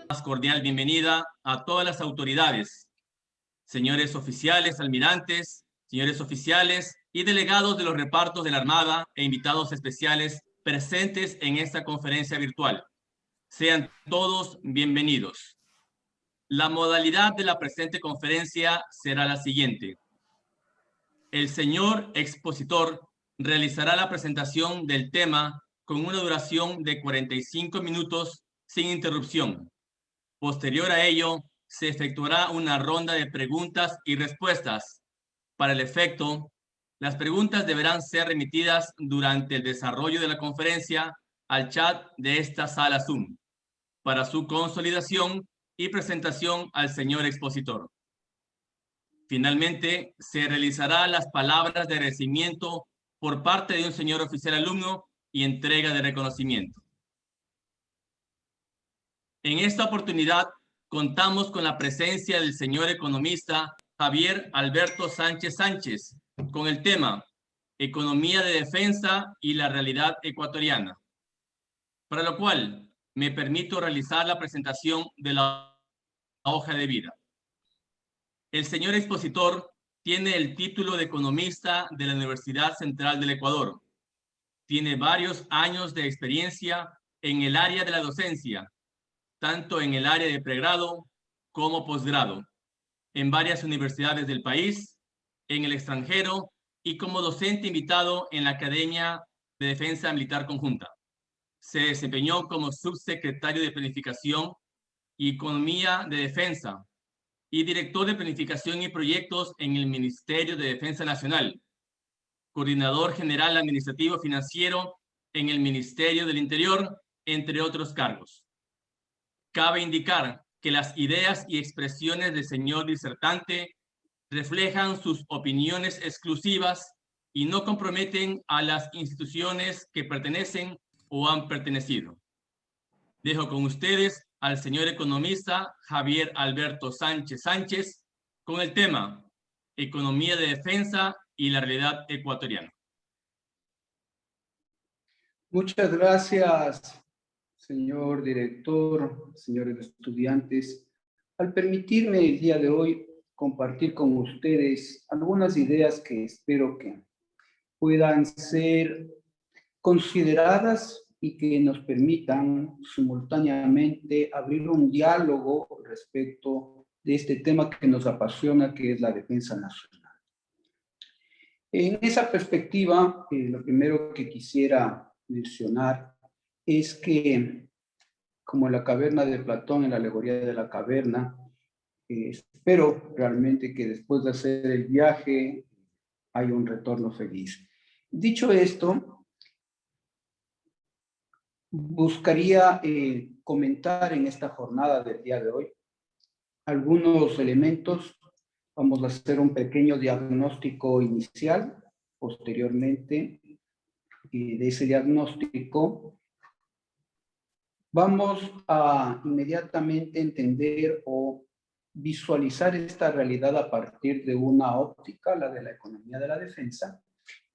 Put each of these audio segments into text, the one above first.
más cordial bienvenida a todas las autoridades, señores oficiales, almirantes, señores oficiales y delegados de los repartos de la Armada e invitados especiales presentes en esta conferencia virtual. Sean todos bienvenidos. La modalidad de la presente conferencia será la siguiente. El señor expositor realizará la presentación del tema con una duración de 45 minutos sin interrupción. Posterior a ello, se efectuará una ronda de preguntas y respuestas. Para el efecto, las preguntas deberán ser remitidas durante el desarrollo de la conferencia al chat de esta sala Zoom, para su consolidación y presentación al señor expositor. Finalmente, se realizará las palabras de agradecimiento por parte de un señor oficial alumno y entrega de reconocimiento. En esta oportunidad, contamos con la presencia del señor economista Javier Alberto Sánchez Sánchez, con el tema Economía de Defensa y la Realidad Ecuatoriana, para lo cual me permito realizar la presentación de la hoja de vida. El señor expositor tiene el título de economista de la Universidad Central del Ecuador. Tiene varios años de experiencia en el área de la docencia, tanto en el área de pregrado como posgrado, en varias universidades del país, en el extranjero y como docente invitado en la Academia de Defensa Militar Conjunta. Se desempeñó como subsecretario de Planificación y Economía de Defensa y director de Planificación y Proyectos en el Ministerio de Defensa Nacional, coordinador general administrativo financiero en el Ministerio del Interior, entre otros cargos. Cabe indicar que las ideas y expresiones del señor disertante reflejan sus opiniones exclusivas y no comprometen a las instituciones que pertenecen o han pertenecido. Dejo con ustedes al señor economista Javier Alberto Sánchez Sánchez con el tema Economía de Defensa y la Realidad Ecuatoriana. Muchas gracias, señor director, señores estudiantes, al permitirme el día de hoy compartir con ustedes algunas ideas que espero que puedan ser consideradas y que nos permitan simultáneamente abrir un diálogo respecto de este tema que nos apasiona, que es la defensa nacional. En esa perspectiva, lo primero que quisiera mencionar es que, como en la caverna de Platón, en la alegoría de la caverna, espero realmente que después de hacer el viaje haya un retorno feliz. Dicho esto, buscaría comentar en esta jornada del día de hoy algunos elementos. Vamos a hacer un pequeño diagnóstico inicial. Posteriormente, de ese diagnóstico, vamos a inmediatamente entender o visualizar esta realidad a partir de una óptica, la de la economía de la defensa,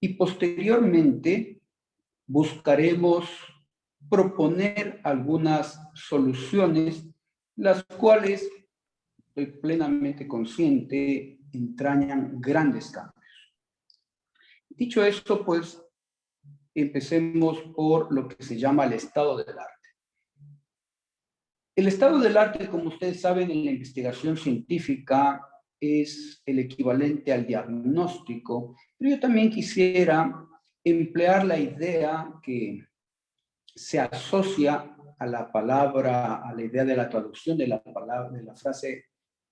y posteriormente buscaremos proponer algunas soluciones, las cuales, estoy plenamente consciente, entrañan grandes cambios. Dicho esto, pues, empecemos por lo que se llama el estado del arte. El estado del arte, como ustedes saben, en la investigación científica es el equivalente al diagnóstico, pero yo también quisiera emplear la idea que se asocia a la palabra, a la idea de la traducción de la palabra, de la frase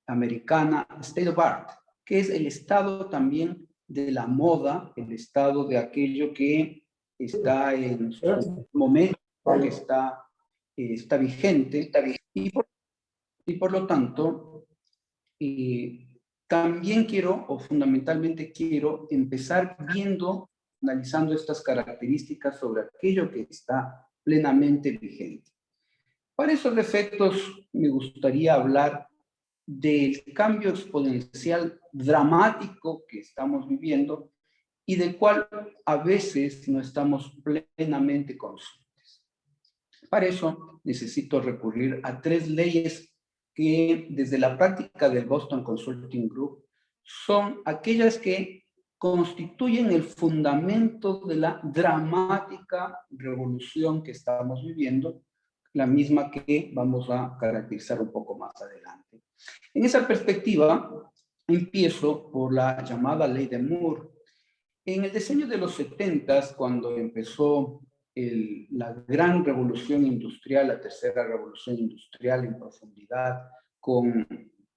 americana, state of art, que es el estado también de la moda, el estado de aquello que está en su momento, que está vigente, y por lo tanto, también quiero, o fundamentalmente quiero, empezar analizando estas características sobre aquello que está plenamente vigente. Para esos efectos, me gustaría hablar del cambio exponencial dramático que estamos viviendo y del cual a veces no estamos plenamente conscientes. Para eso necesito recurrir a 3 leyes que desde la práctica del Boston Consulting Group son aquellas que constituyen el fundamento de la dramática revolución que estamos viviendo, la misma que vamos a caracterizar un poco más adelante. En esa perspectiva, empiezo por la llamada Ley de Moore. En el diseño de los 70s, cuando empezó la gran revolución industrial, la tercera revolución industrial en profundidad, con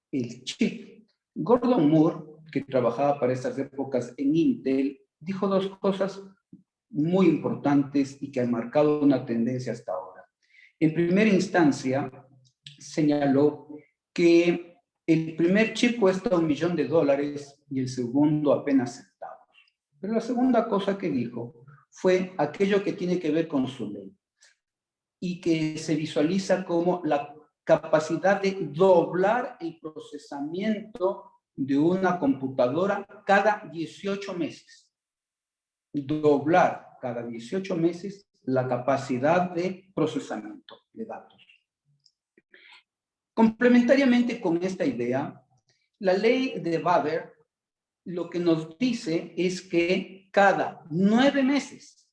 el chip, Gordon Moore, que trabajaba para esas épocas en Intel, dijo 2 cosas muy importantes y que han marcado una tendencia hasta ahora. En primera instancia, señaló que el primer chip cuesta $1 millón y el segundo apenas centavos. Pero la segunda cosa que dijo fue aquello que tiene que ver con su ley y que se visualiza como la capacidad de doblar el procesamiento de una computadora cada 18 meses. Doblar cada 18 meses la capacidad de procesamiento de datos. Complementariamente con esta idea, la ley de Baber lo que nos dice es que cada 9 meses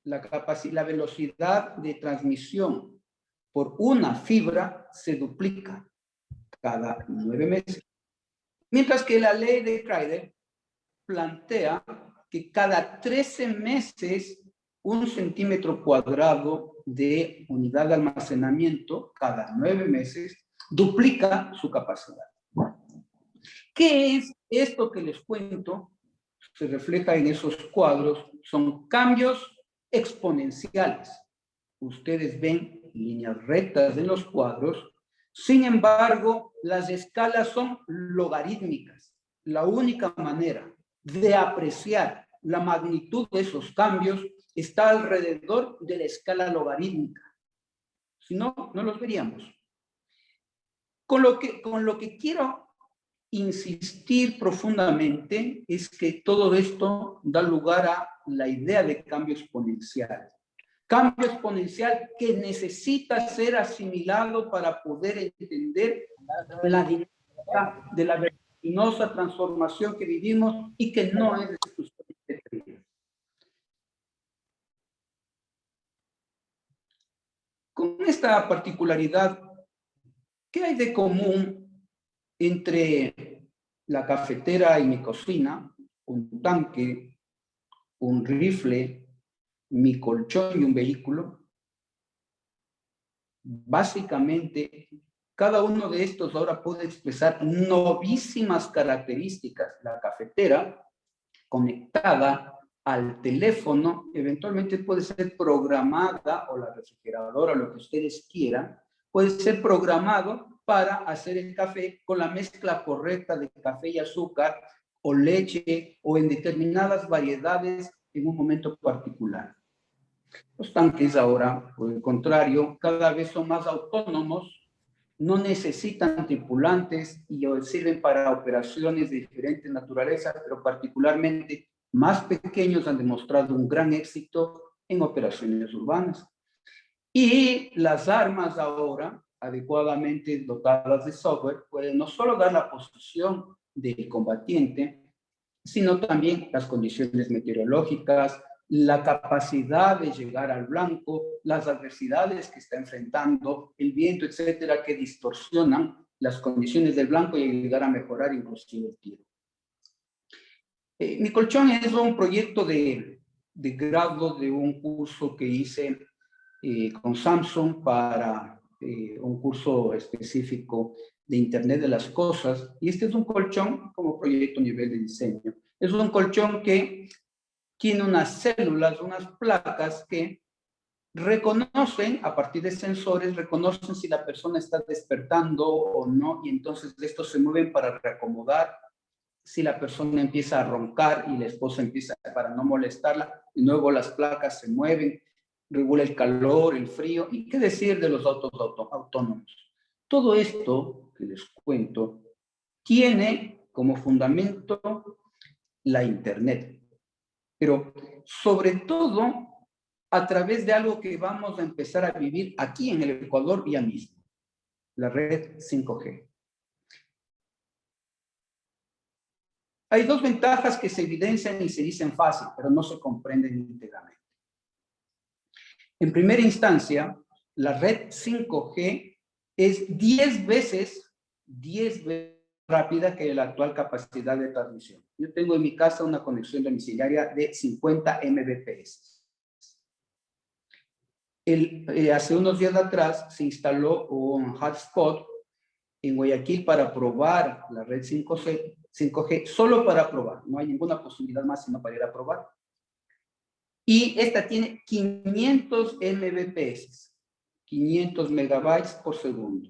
la velocidad de transmisión por una fibra se duplica cada 9 meses. Mientras que la ley de Kreider plantea que cada 13 meses 1 centímetro cuadrado de unidad de almacenamiento, cada 9 meses, duplica su capacidad. ¿Qué es esto que les cuento? Se refleja en esos cuadros, son cambios exponenciales. Ustedes ven líneas rectas en los cuadros, sin embargo, las escalas son logarítmicas. La única manera de apreciar la magnitud de esos cambios está alrededor de la escala logarítmica. Si no, no los veríamos. Con lo que quiero insistir profundamente es que todo esto da lugar a la idea de cambio exponencial. Cambio exponencial que necesita ser asimilado para poder entender la dinámica de la vertiginosa transformación que vivimos y que no es exclusivamente. Con esta particularidad, ¿qué hay de común entre la cafetera y mi cocina? Un tanque, un rifle, mi colchón y un vehículo. Básicamente, cada uno de estos ahora puede expresar novísimas características. La cafetera conectada al teléfono, eventualmente puede ser programada, o la refrigeradora, lo que ustedes quieran, puede ser programado para hacer el café con la mezcla correcta de café y azúcar, o leche, o en determinadas variedades en un momento particular. Los tanques ahora, por el contrario, cada vez son más autónomos, no necesitan tripulantes y sirven para operaciones de diferentes naturalezas, pero particularmente más pequeños han demostrado un gran éxito en operaciones urbanas. Y las armas ahora, adecuadamente dotadas de software, pueden no solo dar la posición del combatiente, sino también las condiciones meteorológicas, la capacidad de llegar al blanco, las adversidades que está enfrentando, el viento, etcétera, que distorsionan las condiciones del blanco y llegar a mejorar inclusive el tiro. Mi colchón es un proyecto de grado de un curso que hice con Samsung para un curso específico de Internet de las Cosas, y este es un colchón como proyecto a nivel de diseño. Es un colchón que tiene unas células, unas placas que reconocen, a partir de sensores, reconocen si la persona está despertando o no, y entonces estos se mueven para reacomodar. Si la persona empieza a roncar y la esposa empieza, para no molestarla, y luego las placas se mueven, regula el calor, el frío, y qué decir de los autos autónomos. Todo esto que les cuento tiene como fundamento la Internet. Pero sobre todo a través de algo que vamos a empezar a vivir aquí en el Ecuador ya mismo, la red 5G. Hay dos ventajas que se evidencian y se dicen fácil, pero no se comprenden íntegramente. En primera instancia, la red 5G es 10 veces rápida que la actual capacidad de transmisión. Yo tengo en mi casa una conexión domiciliaria de 50 Mbps. Hace unos días atrás se instaló un hotspot en Guayaquil para probar la red 5G, solo para probar. No hay ninguna posibilidad más sino para ir a probar. Y esta tiene 500 Mbps, 500 megabytes por segundo.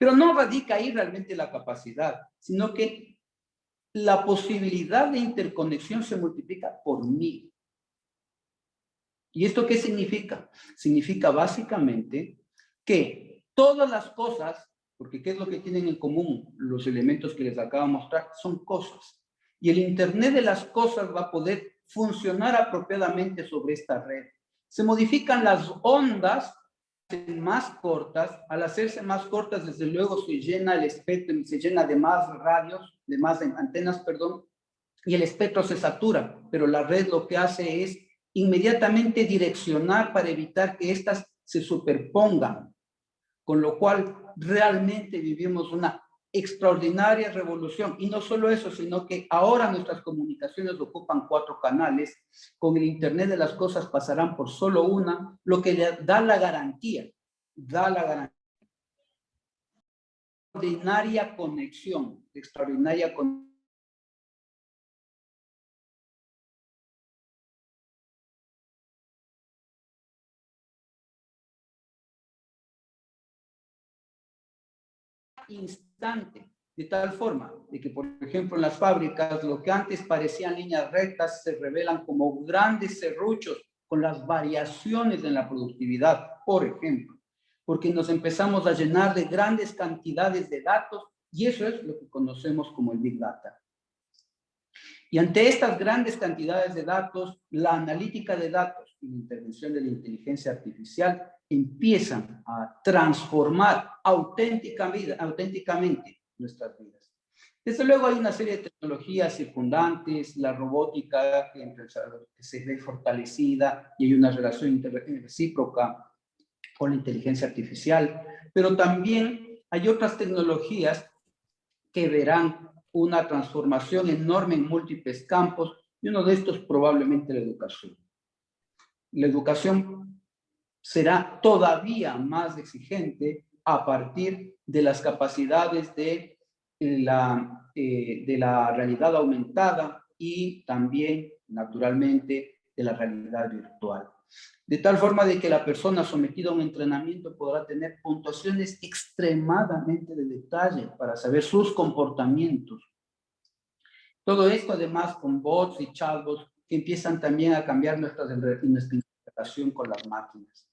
Pero no radica ahí realmente la capacidad, sino que la posibilidad de interconexión se multiplica por 1000. ¿Y esto qué significa? Significa básicamente que todas las cosas, porque ¿qué es lo que tienen en común los elementos que les acabo de mostrar? Son cosas. Y el Internet de las cosas va a poder funcionar apropiadamente sobre esta red. Se modifican las ondas más cortas. Al hacerse más cortas, desde luego se llena el espectro y se llena de más radios, de más antenas, perdón, y el espectro se satura, pero la red lo que hace es inmediatamente direccionar para evitar que éstas se superpongan, con lo cual realmente vivimos una extraordinaria revolución. Y no solo eso, sino que ahora nuestras comunicaciones ocupan 4 canales, con el Internet de las cosas pasarán por solo una, lo que le da la garantía, extraordinaria conexión, extraordinaria conexión. Instante, de tal forma de que, por ejemplo, en las fábricas, lo que antes parecían líneas rectas se revelan como grandes serruchos con las variaciones en la productividad, por ejemplo, porque nos empezamos a llenar de grandes cantidades de datos y eso es lo que conocemos como el Big Data. Y ante estas grandes cantidades de datos, la analítica de datos y la intervención de la inteligencia artificial empiezan a transformar auténticamente nuestras vidas. Desde luego hay una serie de tecnologías circundantes, la robótica que se ve fortalecida y hay una relación recíproca con la inteligencia artificial, pero también hay otras tecnologías que verán una transformación enorme en múltiples campos, y uno de estos probablemente la educación. La educación será todavía más exigente a partir de las capacidades de la realidad aumentada y también, naturalmente, de la realidad virtual. De tal forma de que la persona sometida a un entrenamiento podrá tener puntuaciones extremadamente de detalle para saber sus comportamientos. Todo esto además con bots y chatbots que empiezan también a cambiar nuestra interacción con las máquinas.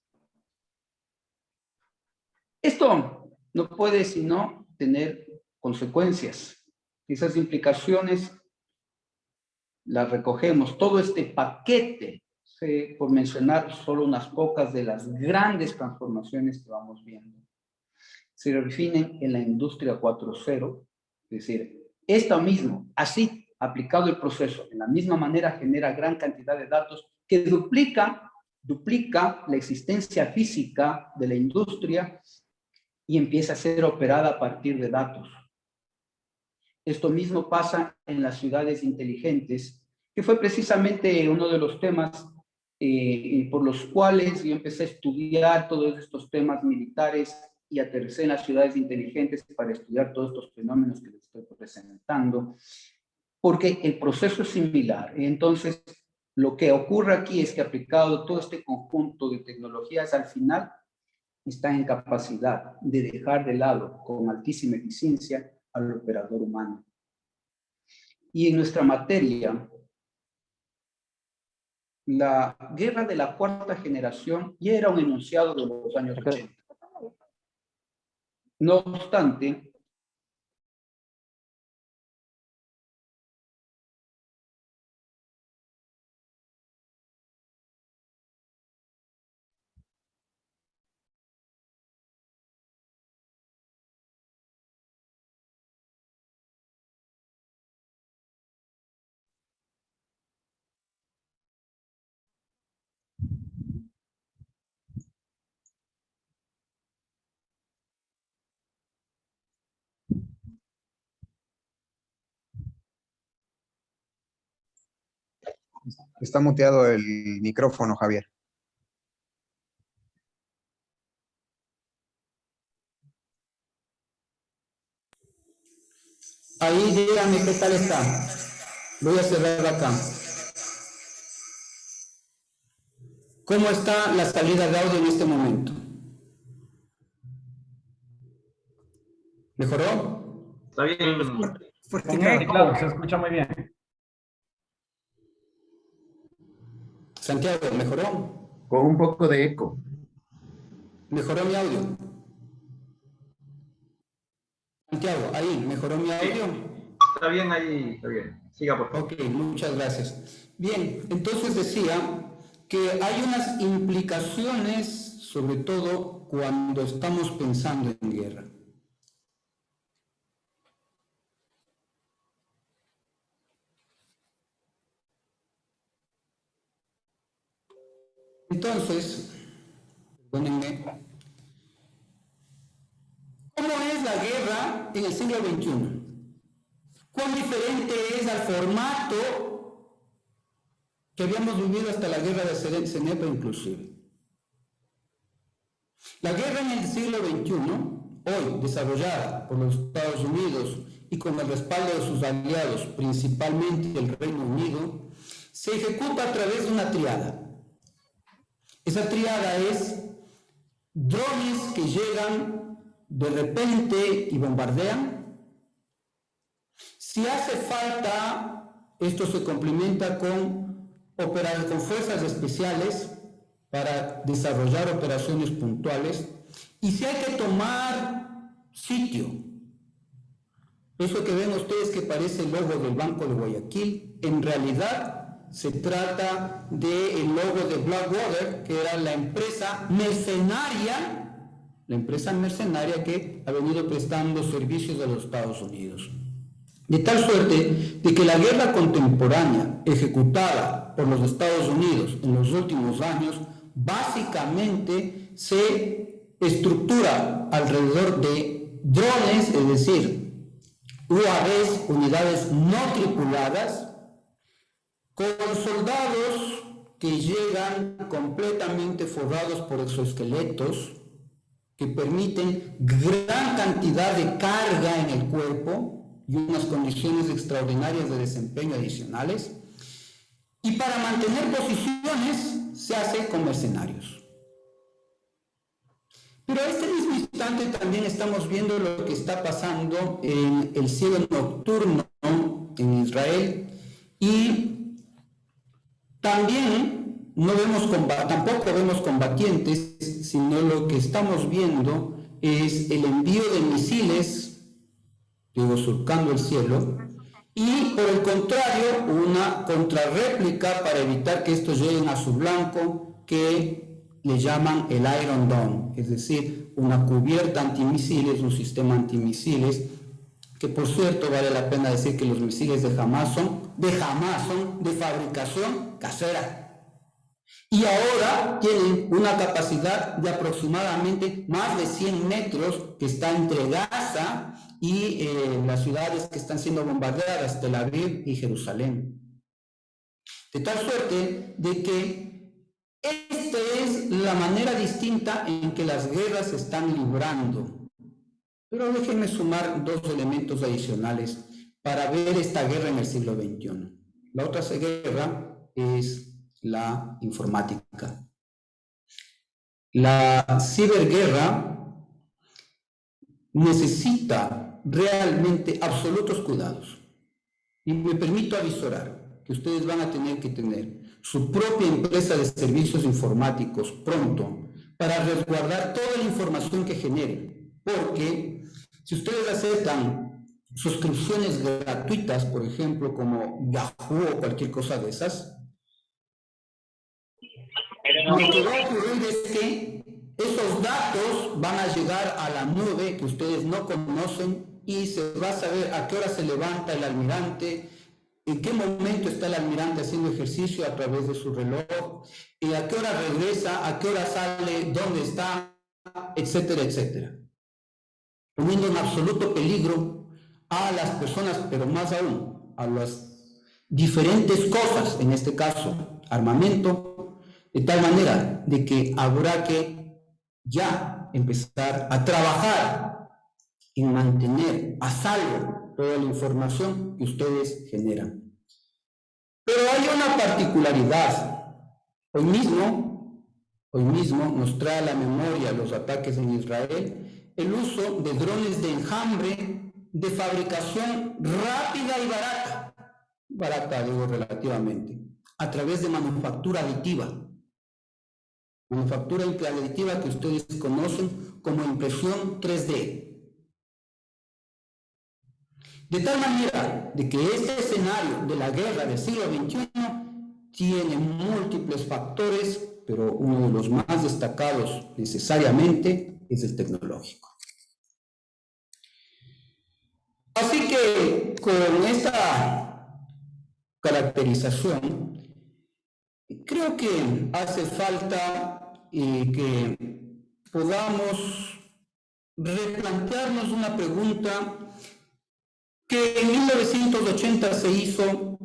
Esto no puede sino tener consecuencias. Esas implicaciones las recogemos. Todo este paquete, por mencionar solo unas pocas de las grandes transformaciones que vamos viendo, se definen en la industria 4.0, es decir, esto mismo, así aplicado el proceso, en la misma manera genera gran cantidad de datos que duplica la existencia física de la industria y empieza a ser operada a partir de datos. Esto mismo pasa en las ciudades inteligentes, que fue precisamente uno de los temas por los cuales yo empecé a estudiar todos estos temas militares y aterricé en las ciudades inteligentes para estudiar todos estos fenómenos que les estoy presentando, porque el proceso es similar. Entonces, lo que ocurre aquí es que aplicado todo este conjunto de tecnologías, al final está en capacidad de dejar de lado con altísima eficiencia al operador humano. Y en nuestra materia, la guerra de la cuarta generación ya era un enunciado de los años 80. No obstante, Está muteado el micrófono, Javier. Ahí dígame qué tal está. Voy a cerrar acá. ¿Cómo está la salida de audio en este momento? ¿Mejoró? Está bien. Con eco, se escucha muy bien. Santiago, ¿mejoró? Con un poco de eco. ¿Mejoró mi audio? Santiago, ahí, ¿mejoró mi audio? Está bien ahí, está bien. Siga, por favor. Ok, muchas gracias. Bien, entonces decía que hay unas implicaciones, sobre todo cuando estamos pensando en guerra. Entonces, perdónenme, ¿cómo es la guerra en el siglo XXI? ¿Cuán diferente es al formato que habíamos vivido hasta la guerra de Cenepa inclusive? La guerra en el siglo XXI, hoy desarrollada por los Estados Unidos y con el respaldo de sus aliados, principalmente el Reino Unido, se ejecuta a través de una triada. Esa triada es drones que llegan de repente y bombardean. Si hace falta, esto se complementa con fuerzas especiales para desarrollar operaciones puntuales. Y si hay que tomar sitio, eso que ven ustedes que parece el logo del Banco de Guayaquil, en realidad se trata del logo de Blackwater, que era la empresa mercenaria que ha venido prestando servicios a los Estados Unidos. De tal suerte de que la guerra contemporánea ejecutada por los Estados Unidos en los últimos años básicamente se estructura alrededor de drones, es decir, UAVs, unidades no tripuladas, con soldados que llegan completamente forrados por exoesqueletos que permiten gran cantidad de carga en el cuerpo y unas condiciones extraordinarias de desempeño adicionales. Y para mantener posiciones se hace con mercenarios. Pero a este mismo instante también estamos viendo lo que está pasando en el cielo nocturno en Israel y también tampoco vemos combatientes, sino lo que estamos viendo es el envío de misiles, surcando el cielo, y por el contrario, una contrarréplica para evitar que estos lleguen a su blanco, que le llaman el Iron Dome, es decir, una cubierta antimisiles, un sistema antimisiles, que por cierto vale la pena decir que los misiles de Hamas son de fabricación casera. Y ahora tienen una capacidad de aproximadamente más de 100 metros que está entre Gaza y las ciudades que están siendo bombardeadas, Tel Aviv y Jerusalén. De tal suerte de que esta es la manera distinta en que las guerras se están librando. Pero déjenme sumar dos elementos adicionales para ver esta guerra en el siglo XXI. La otra guerra es la informática. La ciberguerra necesita realmente absolutos cuidados. Y me permito avisorar que ustedes van a tener que tener su propia empresa de servicios informáticos pronto para resguardar toda la información que generen. Porque si ustedes aceptan suscripciones gratuitas, por ejemplo, como Yahoo o cualquier cosa de esas, lo que va a ocurrir es que esos datos van a llegar a la nube que ustedes no conocen y se va a saber a qué hora se levanta el almirante, en qué momento está el almirante haciendo ejercicio a través de su reloj, y a qué hora regresa, a qué hora sale, dónde está, etcétera, etcétera. Poniendo en absoluto peligro a las personas, pero más aún a las diferentes cosas, en este caso armamento, de tal manera de que habrá que ya empezar a trabajar en mantener a salvo toda la información que ustedes generan. Pero hay una particularidad. Hoy mismo nos trae a la memoria los ataques en Israel, el uso de drones de enjambre de fabricación rápida y barata digo relativamente, a través de manufactura aditiva que ustedes conocen como impresión 3D. De tal manera de que este escenario de la guerra del siglo XXI tiene múltiples factores, pero uno de los más destacados necesariamente es el tecnológico. Así que con esta caracterización, creo que hace falta que podamos replantearnos una pregunta que en 1980 se hizo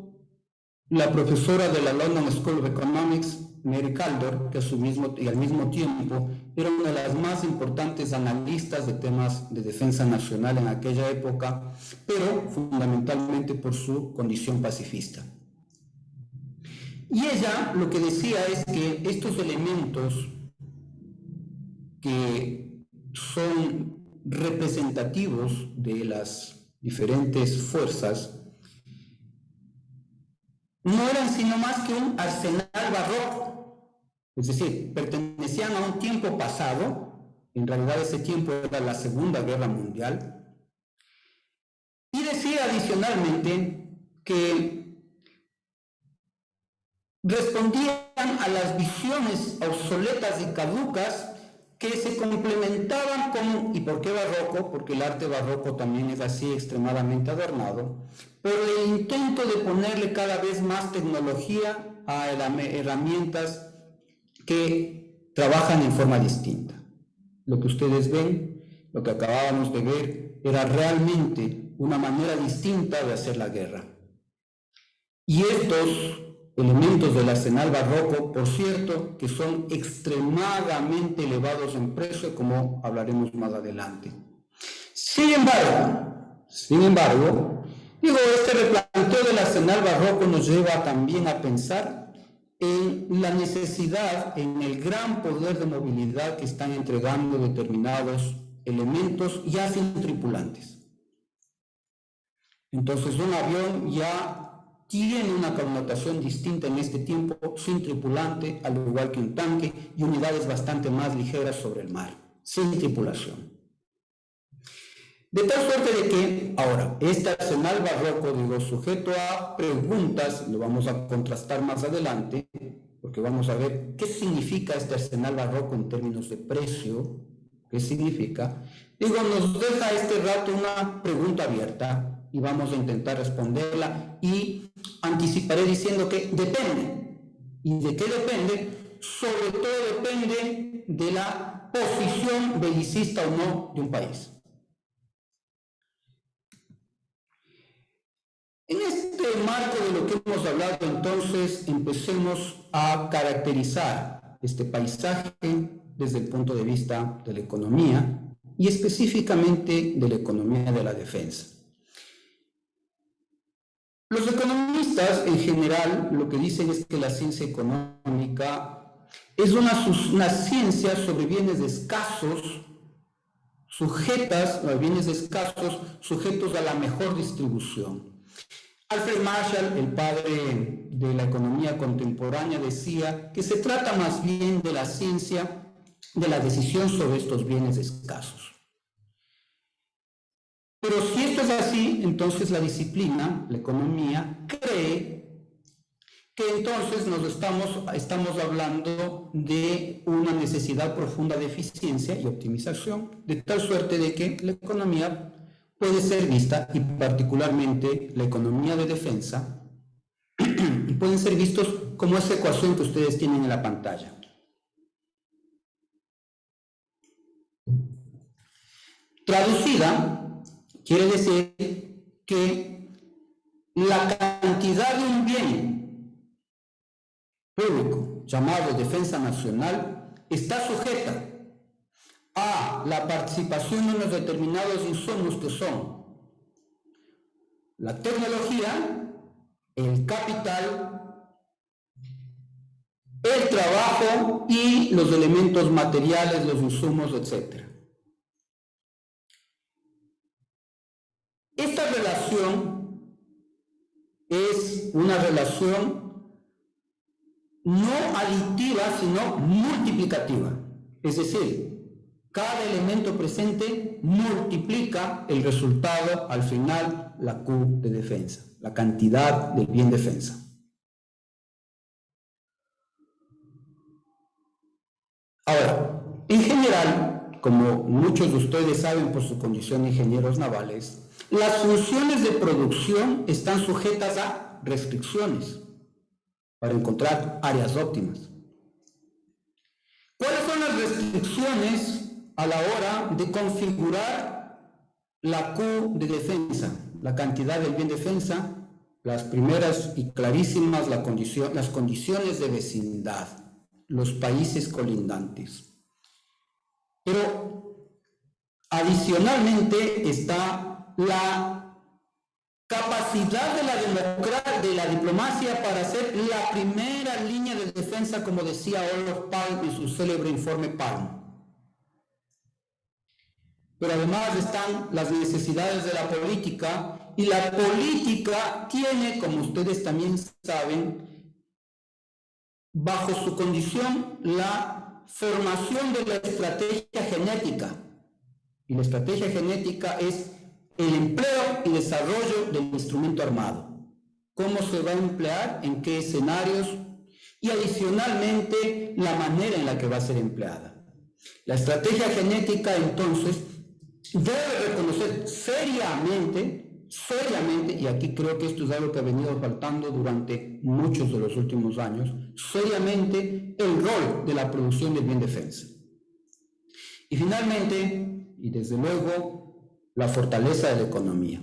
la profesora de la London School of Economics, Mary Kaldor, que al mismo tiempo era una de las más importantes analistas de temas de defensa nacional en aquella época, pero fundamentalmente por su condición pacifista. Y ella lo que decía es que estos elementos que son representativos de las diferentes fuerzas no eran sino más que un arsenal barroco, es decir, pertenecían a un tiempo pasado, en realidad ese tiempo era la Segunda Guerra Mundial, y decía adicionalmente que respondían a las visiones obsoletas y caducas que se complementaban con, ¿y por qué barroco? Porque el arte barroco también es así extremadamente adornado, por el intento de ponerle cada vez más tecnología a herramientas que trabajan en forma distinta. Lo que ustedes ven, lo que acabábamos de ver, era realmente una manera distinta de hacer la guerra. Y estos elementos del arsenal barroco, por cierto, que son extremadamente elevados en precio, como hablaremos más adelante. Sin embargo, este replanteo del arsenal barroco nos lleva también a pensar en la necesidad, en el gran poder de movilidad que están entregando determinados elementos ya sin tripulantes. Entonces, un avión ya tiene una connotación distinta en este tiempo, sin tripulante, al igual que un tanque, y unidades bastante más ligeras sobre el mar, sin tripulación. De tal suerte de que, ahora, este arsenal barroco, sujeto a preguntas, lo vamos a contrastar más adelante, porque vamos a ver qué significa este arsenal barroco en términos de precio, qué significa. Nos deja este rato una pregunta abierta y vamos a intentar responderla y anticiparé diciendo que depende. ¿Y de qué depende? Sobre todo depende de la posición belicista o no de un país. En este marco de lo que hemos hablado, entonces, empecemos a caracterizar este paisaje desde el punto de vista de la economía y específicamente de la economía de la defensa. Los economistas en general lo que dicen es que la ciencia económica es una ciencia sobre bienes escasos, sujetos a la mejor distribución. Alfred Marshall, el padre de la economía contemporánea, decía que se trata más bien de la ciencia de la decisión sobre estos bienes escasos. Pero si esto es así, entonces la disciplina, la economía, cree que entonces estamos hablando de una necesidad profunda de eficiencia y optimización, de tal suerte de que la economía puede ser vista, y particularmente la economía de defensa, pueden ser vistos como esa ecuación que ustedes tienen en la pantalla. Traducida, quiere decir que la cantidad capacidad de un bien público llamado defensa nacional está sujeta a la participación de unos determinados insumos que son la tecnología, el capital, el trabajo y los elementos materiales, los insumos, etc. Esta relación es una relación no aditiva, sino multiplicativa. Es decir, cada elemento presente multiplica el resultado, al final, la Q de defensa, la cantidad del bien defensa. Ahora, en general, como muchos de ustedes saben por su condición de ingenieros navales, las funciones de producción están sujetas a restricciones para encontrar áreas óptimas. ¿Cuáles son las restricciones a la hora de configurar la Q de defensa, la cantidad del bien defensa? Las primeras y clarísimas, las condiciones de vecindad, los países colindantes. Pero adicionalmente está la capacidad de la diplomacia para hacer la primera línea de defensa, como decía Olof Palme en su célebre informe Palme. Pero además están las necesidades de la política, y la política tiene, como ustedes también saben, bajo su condición la formación de la estrategia genética. Y la estrategia genética es el empleo y desarrollo del instrumento armado. ¿Cómo se va a emplear? ¿En qué escenarios? Y adicionalmente, la manera en la que va a ser empleada. La estrategia genética, entonces, debe reconocer seriamente, y aquí creo que esto es algo que ha venido faltando durante muchos de los últimos años, seriamente el rol de la producción del bien defensa. Y finalmente, y desde luego, la fortaleza de la economía.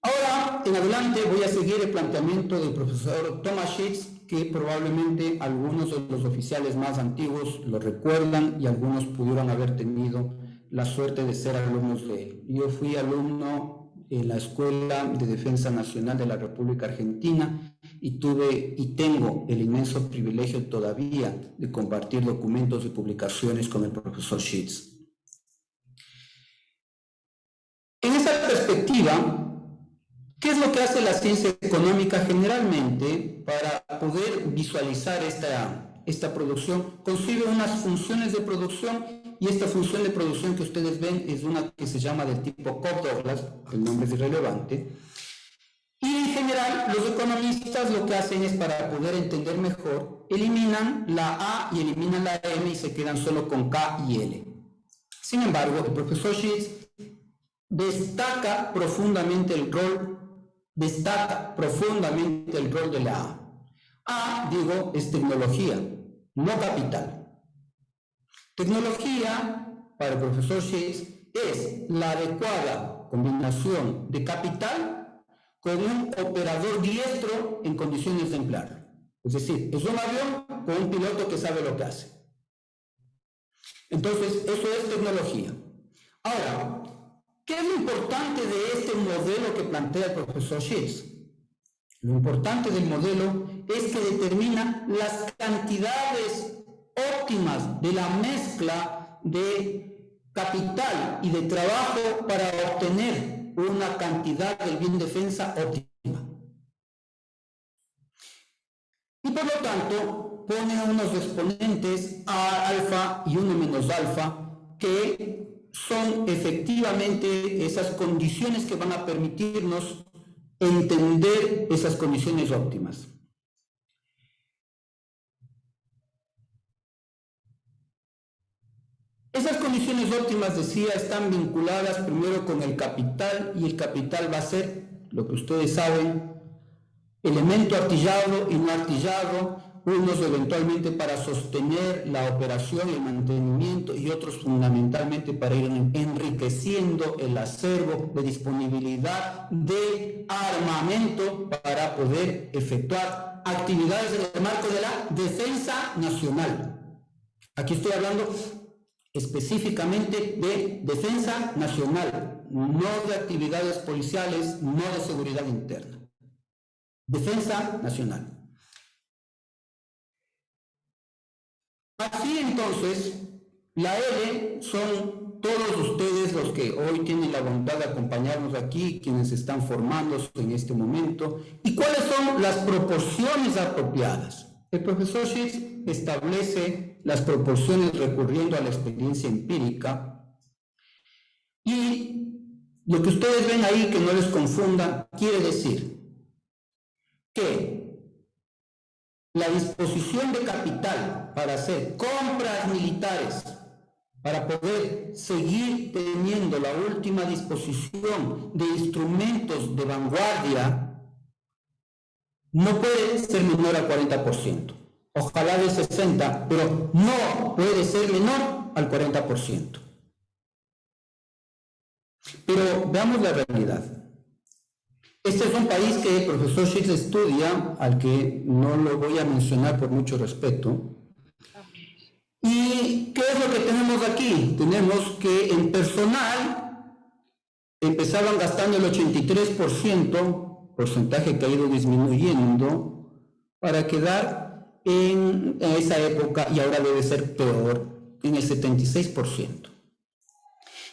Ahora, en adelante, voy a seguir el planteamiento del profesor Tomaszewski, que probablemente algunos de los oficiales más antiguos lo recuerdan y algunos pudieron haber tenido la suerte de ser alumnos de él. Yo fui alumno en la Escuela de Defensa Nacional de la República Argentina y tuve y tengo el inmenso privilegio todavía de compartir documentos y publicaciones con el profesor Schitz. En esa perspectiva, ¿qué es lo que hace la ciencia económica generalmente para poder visualizar esta producción? Concibe unas funciones de producción, y esta función de producción que ustedes ven es una que se llama del tipo Cobb-Douglas, el nombre es irrelevante. Y en general, los economistas lo que hacen es, para poder entender mejor, eliminan la A y eliminan la M y se quedan solo con K y L. Sin embargo, el profesor Schitz destaca profundamente el rol de la A. A, digo, es tecnología, no capital. Tecnología, para el profesor Schitz, es la adecuada combinación de capital con un operador diestro en condiciones de emplearlo. Es decir, es un avión con un piloto que sabe lo que hace. Entonces, eso es tecnología. Ahora, ¿qué es lo importante de este modelo que plantea el profesor Schitz? Lo importante del modelo es que determina las cantidades óptimas de la mezcla de capital y de trabajo para obtener una cantidad del bien defensa óptima. Y por lo tanto pone unos exponentes A alfa y 1 menos alfa, que son efectivamente esas condiciones que van a permitirnos entender esas condiciones óptimas. Esas condiciones óptimas, decía, están vinculadas primero con el capital, y el capital va a ser, lo que ustedes saben, elemento artillado y no artillado, unos eventualmente para sostener la operación y el mantenimiento y otros fundamentalmente para ir enriqueciendo el acervo de disponibilidad de armamento para poder efectuar actividades en el marco de la defensa nacional. Aquí estoy hablando específicamente de defensa nacional, no de actividades policiales, no de seguridad interna. Defensa nacional. Así entonces, la L son todos ustedes los que hoy tienen la bondad de acompañarnos aquí, quienes están formándose en este momento. ¿Y cuáles son las proporciones apropiadas? El profesor Schiff establece las proporciones recurriendo a la experiencia empírica. Y lo que ustedes ven ahí, que no les confunda, quiere decir que la disposición de capital para hacer compras militares, para poder seguir teniendo la última disposición de instrumentos de vanguardia, no puede ser menor al 40%. Ojalá del 60%, pero no puede ser menor al 40%. Pero veamos la realidad. Este es un país que el profesor Schiff estudia, al que no lo voy a mencionar por mucho respeto. ¿Y qué es lo que tenemos aquí? Tenemos que en personal empezaban gastando el 83%, porcentaje que ha ido disminuyendo, para quedar en esa época, y ahora debe ser peor, en el 76%.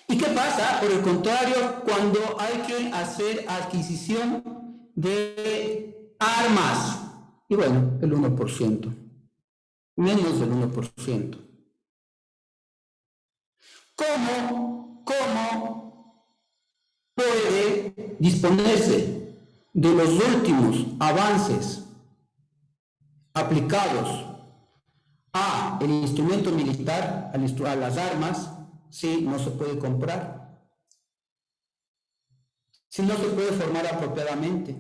¿Y qué pasa? Por el contrario, cuando hay que hacer adquisición de armas, y bueno, el 1%, menos del 1%. ¿Cómo puede disponerse de los últimos avances aplicados a el instrumento militar, a las armas, si no se puede comprar, si no se puede formar apropiadamente,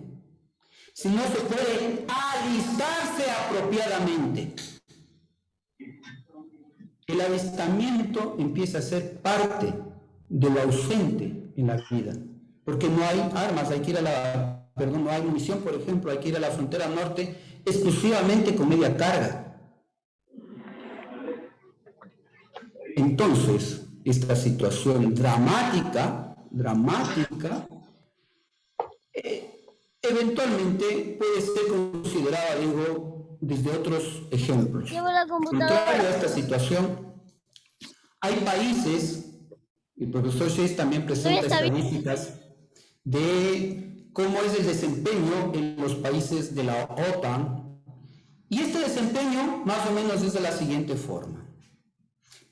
si no se puede alistarse apropiadamente? El alistamiento empieza a ser parte de lo ausente en la vida, porque no hay armas, hay que ir no hay munición, por ejemplo, hay que ir a la frontera norte exclusivamente con media carga. Entonces, esta situación dramática, eventualmente puede ser considerada, digo, desde otros ejemplos. Contrario a esta situación, hay países, el profesor Schiff también presenta estadísticas de cómo es el desempeño en los países de la OTAN, y este desempeño más o menos es de la siguiente forma.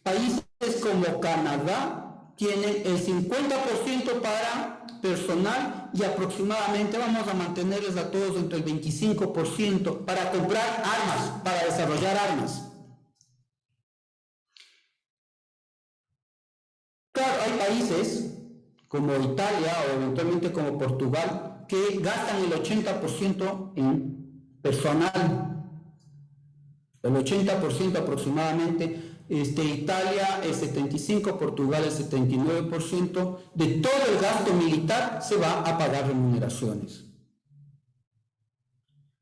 Países como Canadá tienen el 50% para personal y aproximadamente vamos a mantenerles a todos entre el 25% para comprar armas, para desarrollar armas. Claro, hay países como Italia o eventualmente como Portugal que gastan el 80% en personal. El 80% aproximadamente. Italia el 75%, Portugal el 79%, de todo el gasto militar se va a pagar remuneraciones.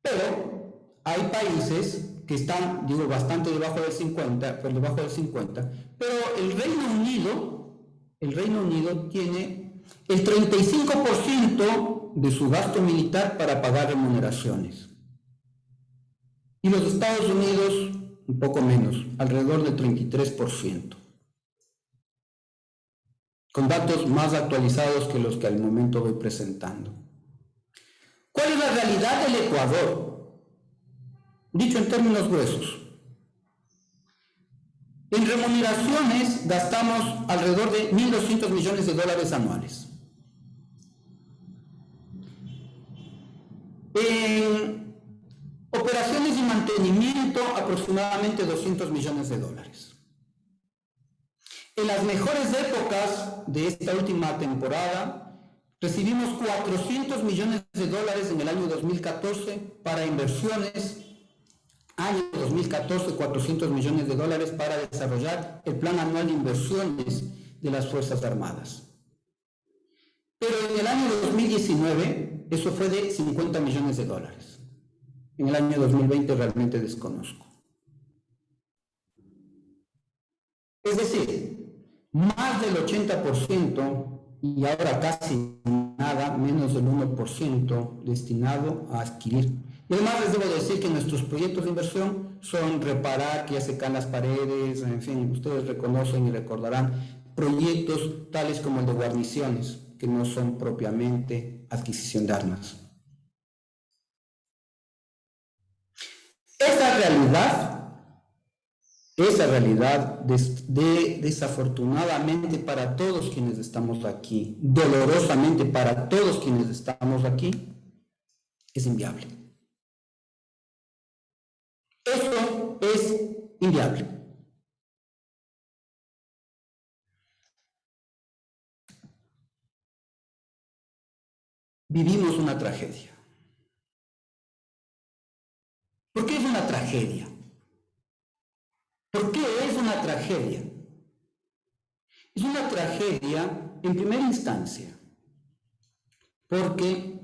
Pero hay países que están, digo, bastante debajo del 50%, pero el Reino Unido tiene el 35% de su gasto militar para pagar remuneraciones. Y los Estados Unidos un poco menos, alrededor del 33%, con datos más actualizados que los que al momento voy presentando. ¿Cuál es la realidad del Ecuador? Dicho en términos gruesos, en remuneraciones gastamos alrededor de $1.200 millones anuales. En operaciones y mantenimiento, aproximadamente $200 millones. En las mejores épocas de esta última temporada, recibimos $400 millones en el año 2014 para inversiones Año 2014, 400 millones de dólares para desarrollar el Plan Anual de Inversiones de las Fuerzas Armadas. Pero en el año 2019, eso fue de 50 millones de dólares. En el año 2020 realmente desconozco. Es decir, más del 80% y ahora casi nada, menos del 1% destinado a adquirir. Y además les debo decir que nuestros proyectos de inversión son reparar, que ya se caen las paredes, en fin, ustedes reconocen y recordarán proyectos tales como el de guarniciones, que no son propiamente adquisición de armas. Esa realidad desafortunadamente para todos quienes estamos aquí, dolorosamente para todos quienes estamos aquí, es inviable. Eso es inviable. Vivimos una tragedia. ¿Por qué es una tragedia? ¿Por qué es una tragedia? Es una tragedia en primera instancia, porque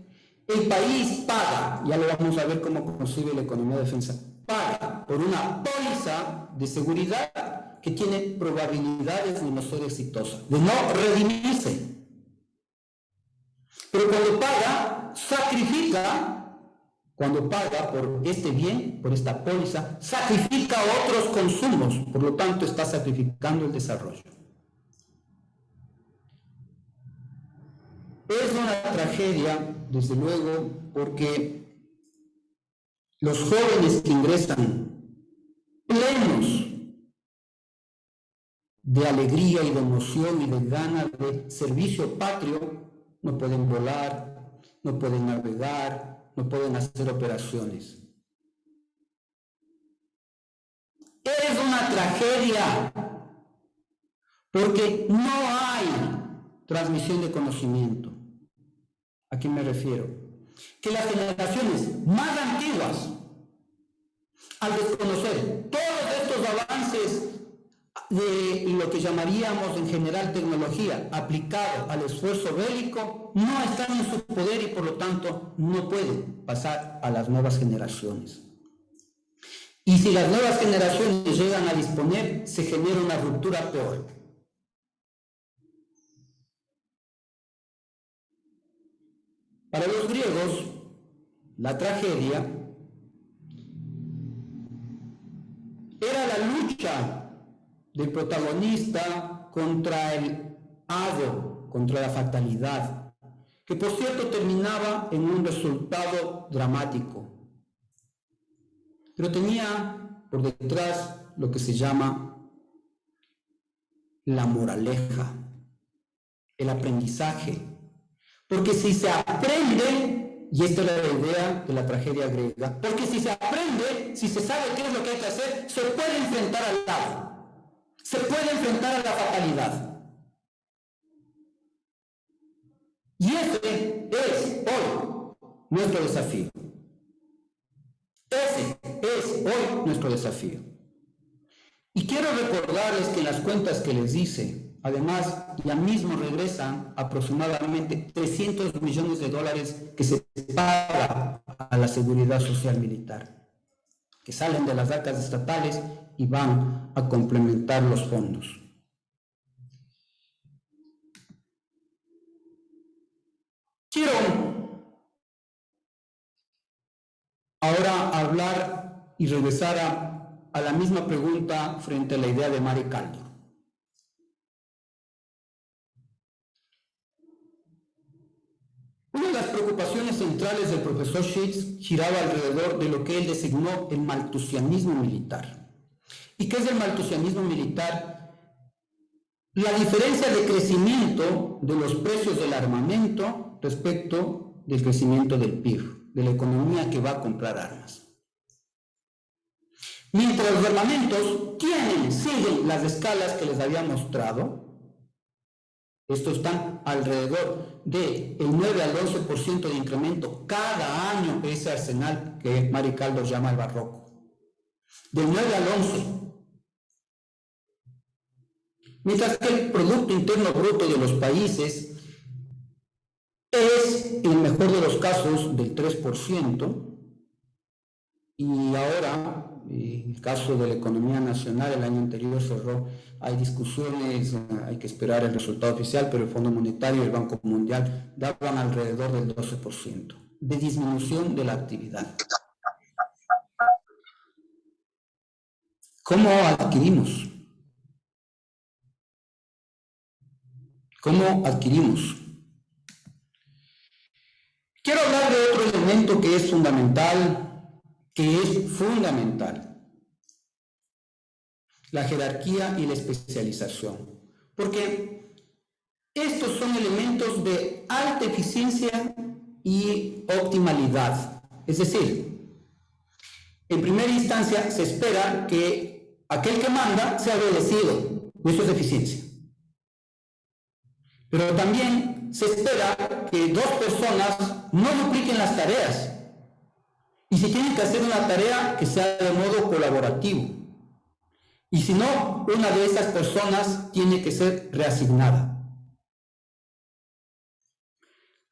el país paga, ya lo vamos a ver cómo concibe la economía de defensa, paga por una póliza de seguridad que tiene probabilidades de no ser exitosa, de no redimirse. Pero cuando paga, sacrifica. Cuando paga por este bien, por esta póliza, sacrifica otros consumos, por lo tanto está sacrificando el desarrollo. Es una tragedia, desde luego, porque los jóvenes que ingresan plenos de alegría y de emoción y de ganas de servicio patrio no pueden volar, no pueden navegar, no pueden hacer operaciones. Es una tragedia porque no hay transmisión de conocimiento. ¿A qué me refiero? Que las generaciones más antiguas, al desconocer todos estos avances de lo que llamaríamos en general tecnología aplicado al esfuerzo bélico, no están en su poder y por lo tanto no pueden pasar a las nuevas generaciones. Y si las nuevas generaciones llegan a disponer, se genera una ruptura peor. Para los griegos, la tragedia era la lucha del protagonista contra el hado, contra la fatalidad, que por cierto terminaba en un resultado dramático. Pero tenía por detrás lo que se llama la moraleja, el aprendizaje. Porque si se aprende, y esta era la idea de la tragedia griega, porque si se aprende, si se sabe qué es lo que hay que hacer, se puede enfrentar al hado. Se puede enfrentar a la fatalidad. Y ese es hoy nuestro desafío. Ese es hoy nuestro desafío. Y quiero recordarles que las cuentas que les hice, además, ya mismo regresan aproximadamente 300 millones de dólares que se paga a la seguridad social militar, que salen de las arcas estatales y van a complementar los fondos. Quiero ahora hablar y regresar a la misma pregunta frente a la idea de Mari Caldo. Una de las preocupaciones centrales del profesor Sheets giraba alrededor de lo que él designó el maltusianismo militar. ¿Y qué es el maltusianismo militar? La diferencia de crecimiento de los precios del armamento respecto del crecimiento del PIB, de la economía que va a comprar armas. Mientras los armamentos siguen las escalas que les había mostrado, estos están alrededor del 9 al 11% de incremento cada año, ese arsenal que Mari Caldo llama el barroco. del 9 al 11. Mientras que el Producto Interno Bruto de los países es, en el mejor de los casos, del 3%, y ahora, en el caso de la economía nacional, el año anterior cerró, hay discusiones, hay que esperar el resultado oficial, pero el Fondo Monetario y el Banco Mundial daban alrededor del 12% de disminución de la actividad. ¿Cómo adquirimos? ¿Cómo adquirimos? Quiero hablar de otro elemento que es fundamental, la jerarquía y la especialización, porque estos son elementos de alta eficiencia y optimalidad. Es decir, en primera instancia se espera que aquel que manda sea obedecido, eso es eficiencia. Pero también se espera que dos personas no dupliquen las tareas. Y si tienen que hacer una tarea, que sea de modo colaborativo. Y si no, una de esas personas tiene que ser reasignada.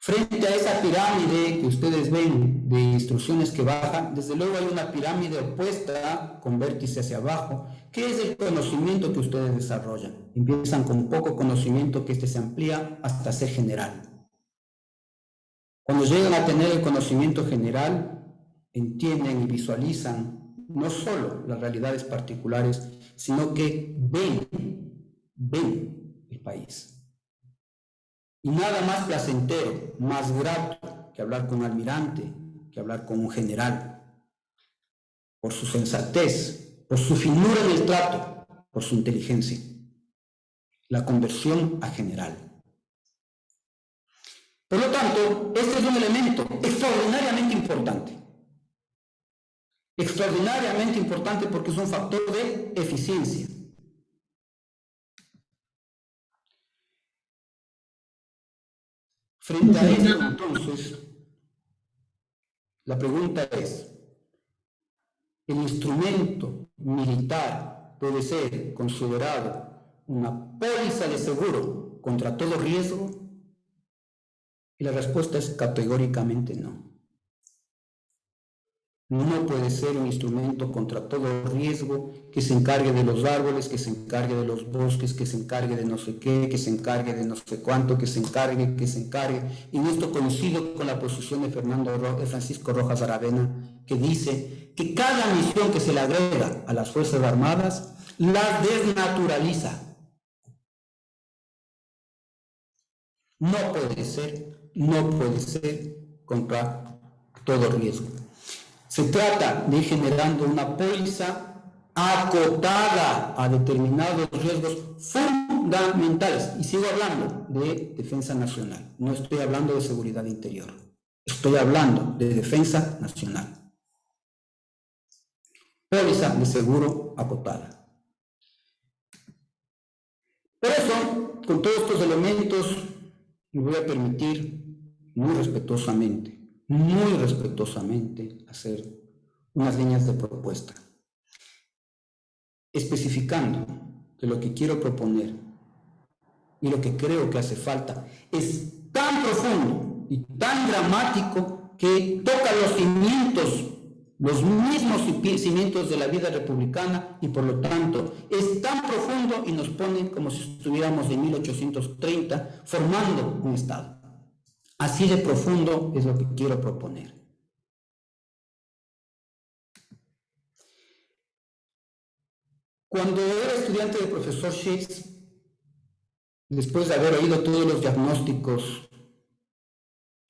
Frente a esa pirámide que ustedes ven de instrucciones que bajan, desde luego hay una pirámide opuesta con vértice hacia abajo, que es el conocimiento que ustedes desarrollan. Empiezan con poco conocimiento, que este se amplía hasta ser general. Cuando llegan a tener el conocimiento general, entienden y visualizan no solo las realidades particulares, sino que ven el país. Y nada más placentero, más grato que hablar con un almirante, que hablar con un general, por su sensatez, por su finura en el trato, por su inteligencia. La conversión a general. Por lo tanto, este es un elemento extraordinariamente importante. Extraordinariamente importante porque es un factor de eficiencia. Frente a esto, entonces, la pregunta es, ¿el instrumento militar puede ser considerado una póliza de seguro contra todo riesgo? Y la respuesta es categóricamente no. No puede ser un instrumento contra todo riesgo que se encargue de los árboles, que se encargue de los bosques, que se encargue de no sé qué, que se encargue de no sé cuánto, que se encargue. Y en esto coincido con la posición de Francisco Rojas Aravena, que dice que cada misión que se le agrega a las Fuerzas Armadas la desnaturaliza. No puede ser contra todo riesgo. Se trata de ir generando una póliza acotada a determinados riesgos fundamentales. Y sigo hablando de defensa nacional. No estoy hablando de seguridad interior. Estoy hablando de defensa nacional. Póliza de seguro acotada. Por eso, con todos estos elementos, me voy a permitir muy respetuosamente, hacer unas líneas de propuesta, especificando que lo que quiero proponer y lo que creo que hace falta es tan profundo y tan dramático que toca los cimientos, los mismos cimientos de la vida republicana, y por lo tanto es tan profundo y nos pone como si estuviéramos en 1830 formando un Estado. Así de profundo es lo que quiero proponer. Cuando era estudiante del profesor Shakes, después de haber oído todos los diagnósticos,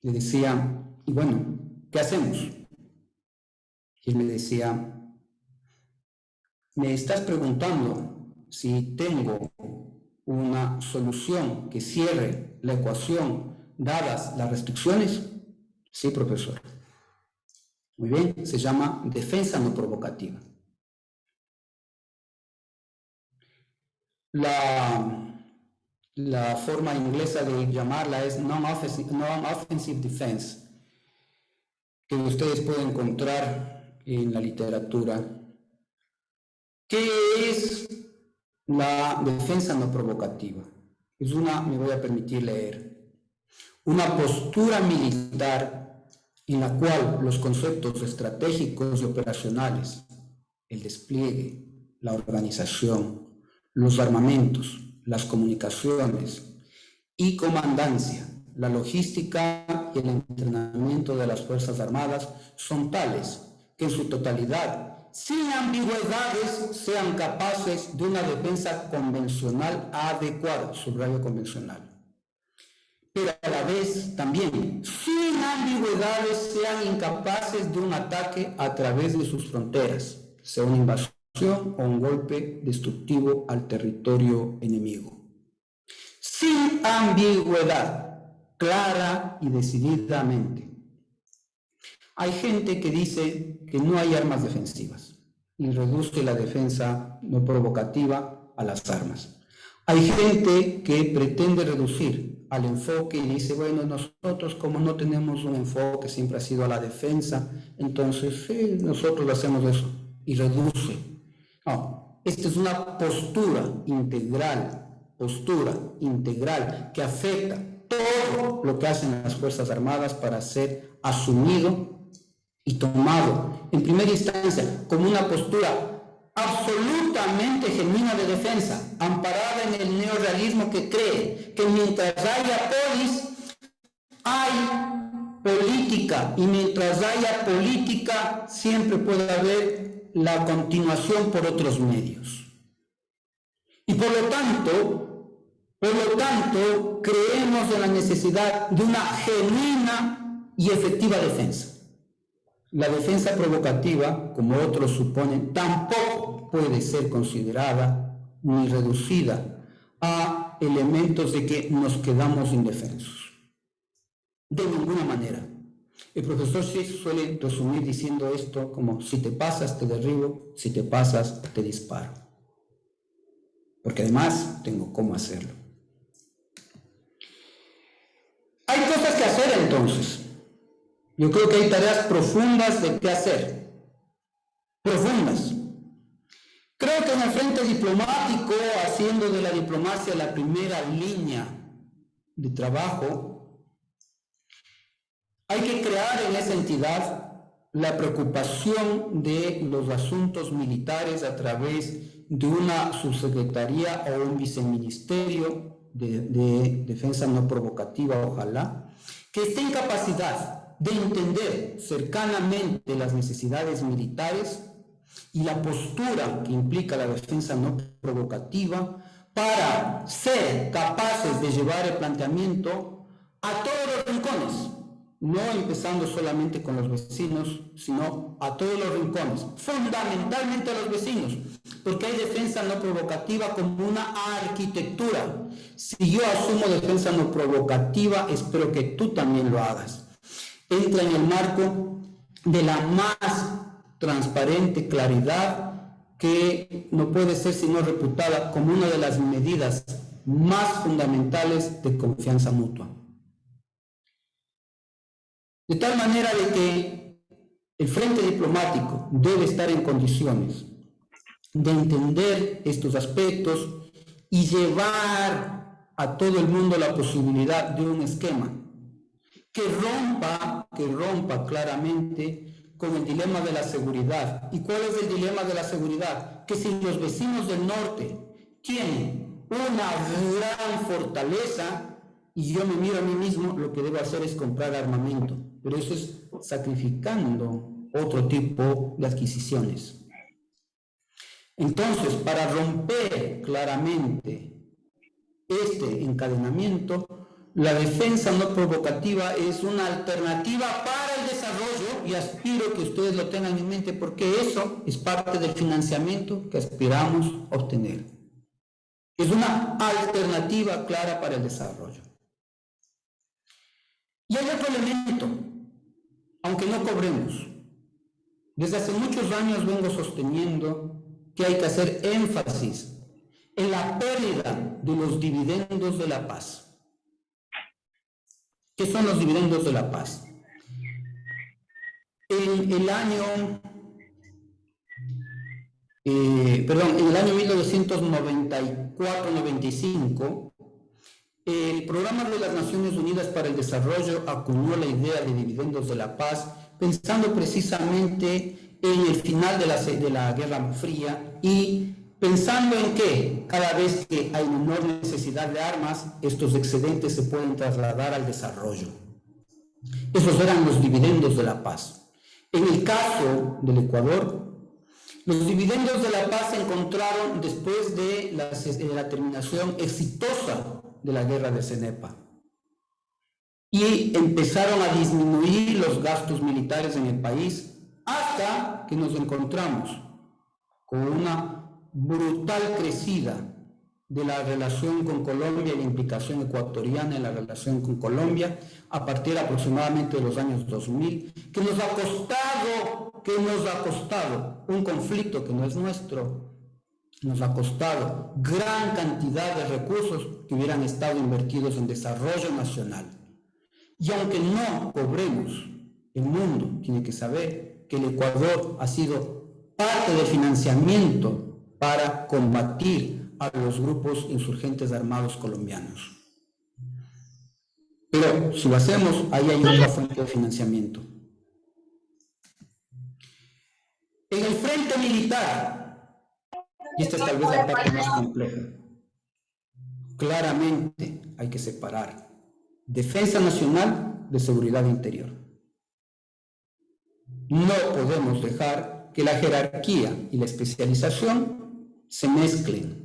le decía, y bueno, ¿qué hacemos? Y él me decía, ¿me estás preguntando si tengo una solución que cierre la ecuación dadas las restricciones? Sí, profesor. Muy bien, se llama defensa no provocativa. La forma inglesa de llamarla es non-offensive defense, que ustedes pueden encontrar en la literatura. ¿Qué es la defensa no provocativa? Es me voy a permitir leer, una postura militar en la cual los conceptos estratégicos y operacionales, el despliegue, la organización, los armamentos, las comunicaciones y comandancia, la logística y el entrenamiento de las Fuerzas Armadas son tales que en su totalidad, sin ambigüedades, sean capaces de una defensa convencional adecuada, subrayo convencional, pero a la vez también, sin ambigüedades, sean incapaces de un ataque a través de sus fronteras, sea una invasión o un golpe destructivo al territorio enemigo. Sin ambigüedad, clara y decididamente. Hay gente que dice que no hay armas defensivas y reduce la defensa no provocativa a las armas. Hay gente que pretende reducir al enfoque y dice, bueno, nosotros como no tenemos un enfoque, siempre ha sido a la defensa, entonces sí, nosotros hacemos eso y reduce. No, esta es una postura integral que afecta todo lo que hacen las Fuerzas Armadas para ser asumido y tomado en primera instancia como una postura absolutamente genuina de defensa, amparada en el neorrealismo que cree que mientras haya polis, hay política, y mientras haya política, siempre puede haber la continuación por otros medios. Y por lo tanto, creemos en la necesidad de una genuina y efectiva defensa. La defensa provocativa, como otros suponen, tampoco puede ser considerada ni reducida a elementos de que nos quedamos indefensos. De ninguna manera. El profesor Schiff suele resumir diciendo esto como: si te pasas te derribo, si te pasas te disparo. Porque además tengo cómo hacerlo. Hay cosas que hacer entonces. Yo creo que hay tareas profundas de qué hacer. Profundas. Creo que en el frente diplomático, haciendo de la diplomacia la primera línea de trabajo, hay que crear en esa entidad la preocupación de los asuntos militares a través de una subsecretaría o un viceministerio de defensa no provocativa, ojalá, que esté en capacidad de entender cercanamente las necesidades militares y la postura que implica la defensa no provocativa para ser capaces de llevar el planteamiento a todos los rincones, no empezando solamente con los vecinos, sino a todos los rincones, fundamentalmente a los vecinos, porque hay defensa no provocativa como una arquitectura. Si yo asumo defensa no provocativa, espero que tú también lo hagas. Entra en el marco de la más transparente claridad, que no puede ser sino reputada como una de las medidas más fundamentales de confianza mutua. De tal manera de que el frente diplomático debe estar en condiciones de entender estos aspectos y llevar a todo el mundo la posibilidad de un esquema que rompa claramente con el dilema de la seguridad. ¿Y cuál es el dilema de la seguridad? Que si los vecinos del norte tienen una gran fortaleza y yo me miro a mí mismo, lo que debo hacer es comprar armamento, pero eso es sacrificando otro tipo de adquisiciones. Entonces, para romper claramente este encadenamiento, la defensa no provocativa es una alternativa para el desarrollo, y aspiro que ustedes lo tengan en mente porque eso es parte del financiamiento que aspiramos a obtener. Es una alternativa clara para el desarrollo. Y hay otro elemento, aunque no cobremos. Desde hace muchos años vengo sosteniendo que hay que hacer énfasis en la pérdida de los dividendos de la paz. ¿Qué son los dividendos de la paz? En el año en el año 1994-95, el Programa de las Naciones Unidas para el Desarrollo acuñó la idea de dividendos de la paz, pensando precisamente en el final de la Guerra Fría y pensando en que cada vez que hay menor necesidad de armas, estos excedentes se pueden trasladar al desarrollo. Esos eran los dividendos de la paz. En el caso del Ecuador, los dividendos de la paz se encontraron después de la terminación exitosa de la guerra de Cenepa y empezaron a disminuir los gastos militares en el país hasta que nos encontramos con una brutal crecida de la relación con Colombia y la implicación ecuatoriana en la relación con Colombia a partir aproximadamente de los años 2000, que nos ha costado un conflicto que no es nuestro, nos ha costado gran cantidad de recursos que hubieran estado invertidos en desarrollo nacional. Y aunque no cobremos, el mundo tiene que saber que el Ecuador ha sido parte del financiamiento para combatir a los grupos insurgentes armados colombianos. Pero si lo hacemos, ahí hay otra fuente de financiamiento. En el frente militar, y esta es tal vez la parte más compleja, claramente hay que separar defensa nacional de seguridad interior. No podemos dejar que la jerarquía y la especialización se mezclen.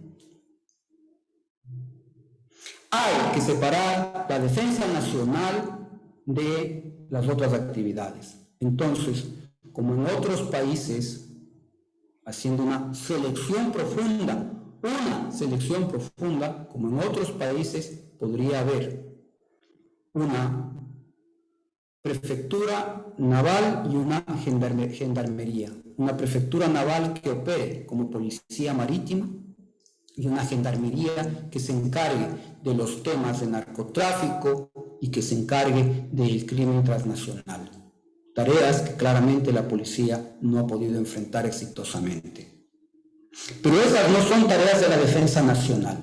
Hay que separar la defensa nacional de las otras actividades. Entonces, como en otros países, haciendo una selección profunda, como en otros países, podría haber una prefectura naval y una gendarmería. Una prefectura naval que opere como policía marítima y una gendarmería que se encargue de los temas de narcotráfico y que se encargue del crimen transnacional. Tareas que claramente la policía no ha podido enfrentar exitosamente. Pero esas no son tareas de la defensa nacional.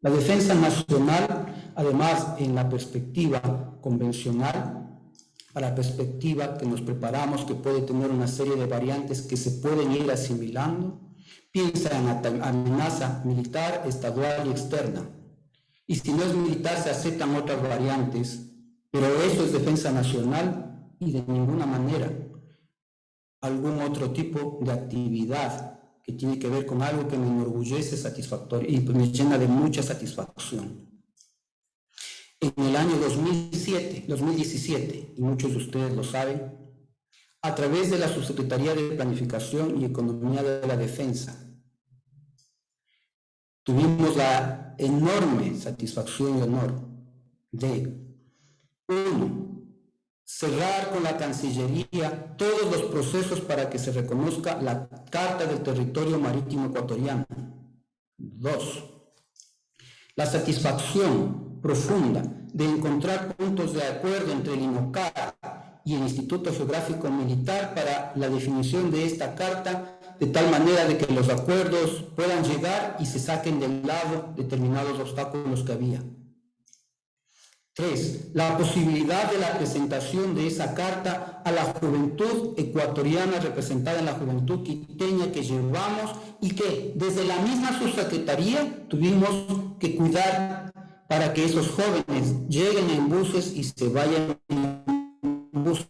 La defensa nacional, además, en la perspectiva convencional, a la perspectiva que nos preparamos, que puede tener una serie de variantes que se pueden ir asimilando, piensa en amenaza militar, estadual y externa. Y si no es militar, se aceptan otras variantes, pero eso es defensa nacional y de ninguna manera algún otro tipo de actividad que tiene que ver con algo que me enorgullece satisfactorio y me llena de mucha satisfacción. En el año 2017, y muchos de ustedes lo saben, a través de la Subsecretaría de Planificación y Economía de la Defensa, tuvimos la enorme satisfacción y honor de, 1, cerrar con la Cancillería todos los procesos para que se reconozca la Carta del Territorio Marítimo Ecuatoriano. 2, la satisfacción profunda de encontrar puntos de acuerdo entre el INOCAR y el Instituto Geográfico Militar para la definición de esta carta, de tal manera de que los acuerdos puedan llegar y se saquen del lado determinados obstáculos que había. 3, la posibilidad de la presentación de esa carta a la juventud ecuatoriana representada en la juventud quiteña que llevamos y que desde la misma subsecretaría tuvimos que cuidar para que esos jóvenes lleguen en buses y se vayan en buses.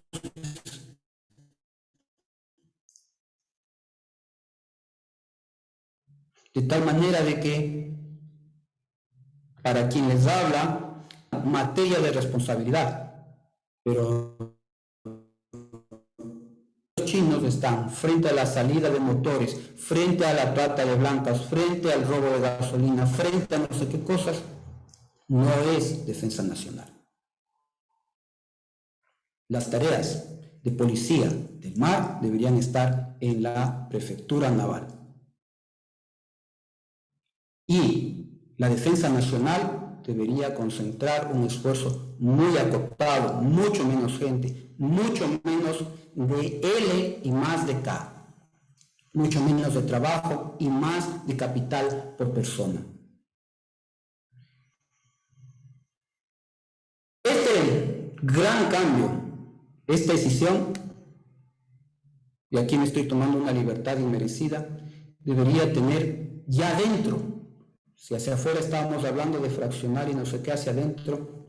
De tal manera de que para quien les habla, materia de responsabilidad, pero los chinos están frente a la salida de motores, frente a la trata de blancas, frente al robo de gasolina, frente a no sé qué cosas, no es defensa nacional. Las tareas de policía del mar deberían estar en la prefectura naval. Y la defensa nacional debería concentrar un esfuerzo muy acotado, mucho menos gente, mucho menos de L y más de K. mucho menos de trabajo y más de capital por persona. Este gran cambio, esta decisión, y aquí me estoy tomando una libertad inmerecida, debería tener ya dentro, si hacia afuera estábamos hablando de fraccionar y no sé qué, hacia adentro,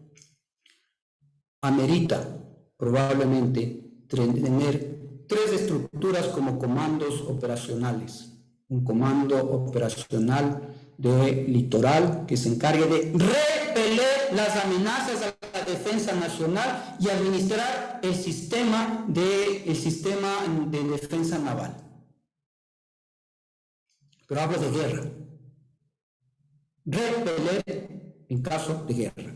amerita probablemente tener 3 estructuras como comandos operacionales. Un comando operacional de litoral que se encargue de repeler las amenazas a la defensa nacional y administrar el sistema de defensa naval. Pero hablo de guerra. Repeler en caso de guerra.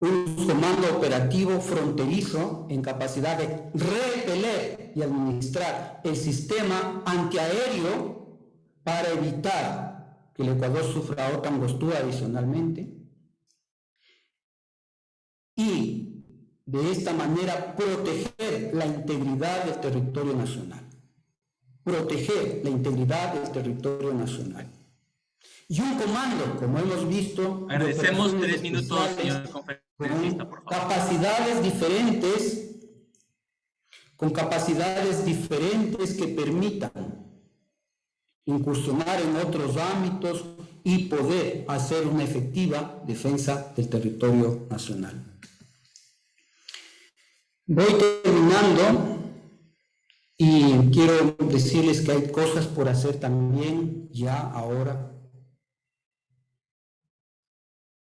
Un comando operativo fronterizo en capacidad de repeler y administrar el sistema antiaéreo para evitar que el Ecuador sufra otra angostura adicionalmente, y de esta manera proteger la integridad del territorio nacional. Proteger la integridad del territorio nacional. Y un comando, como hemos visto... Agradecemos 3 minutos, señor conferencista, por favor. Con capacidades diferentes que permitan incursionar en otros ámbitos y poder hacer una efectiva defensa del territorio nacional. Voy terminando y quiero decirles que hay cosas por hacer también ya ahora.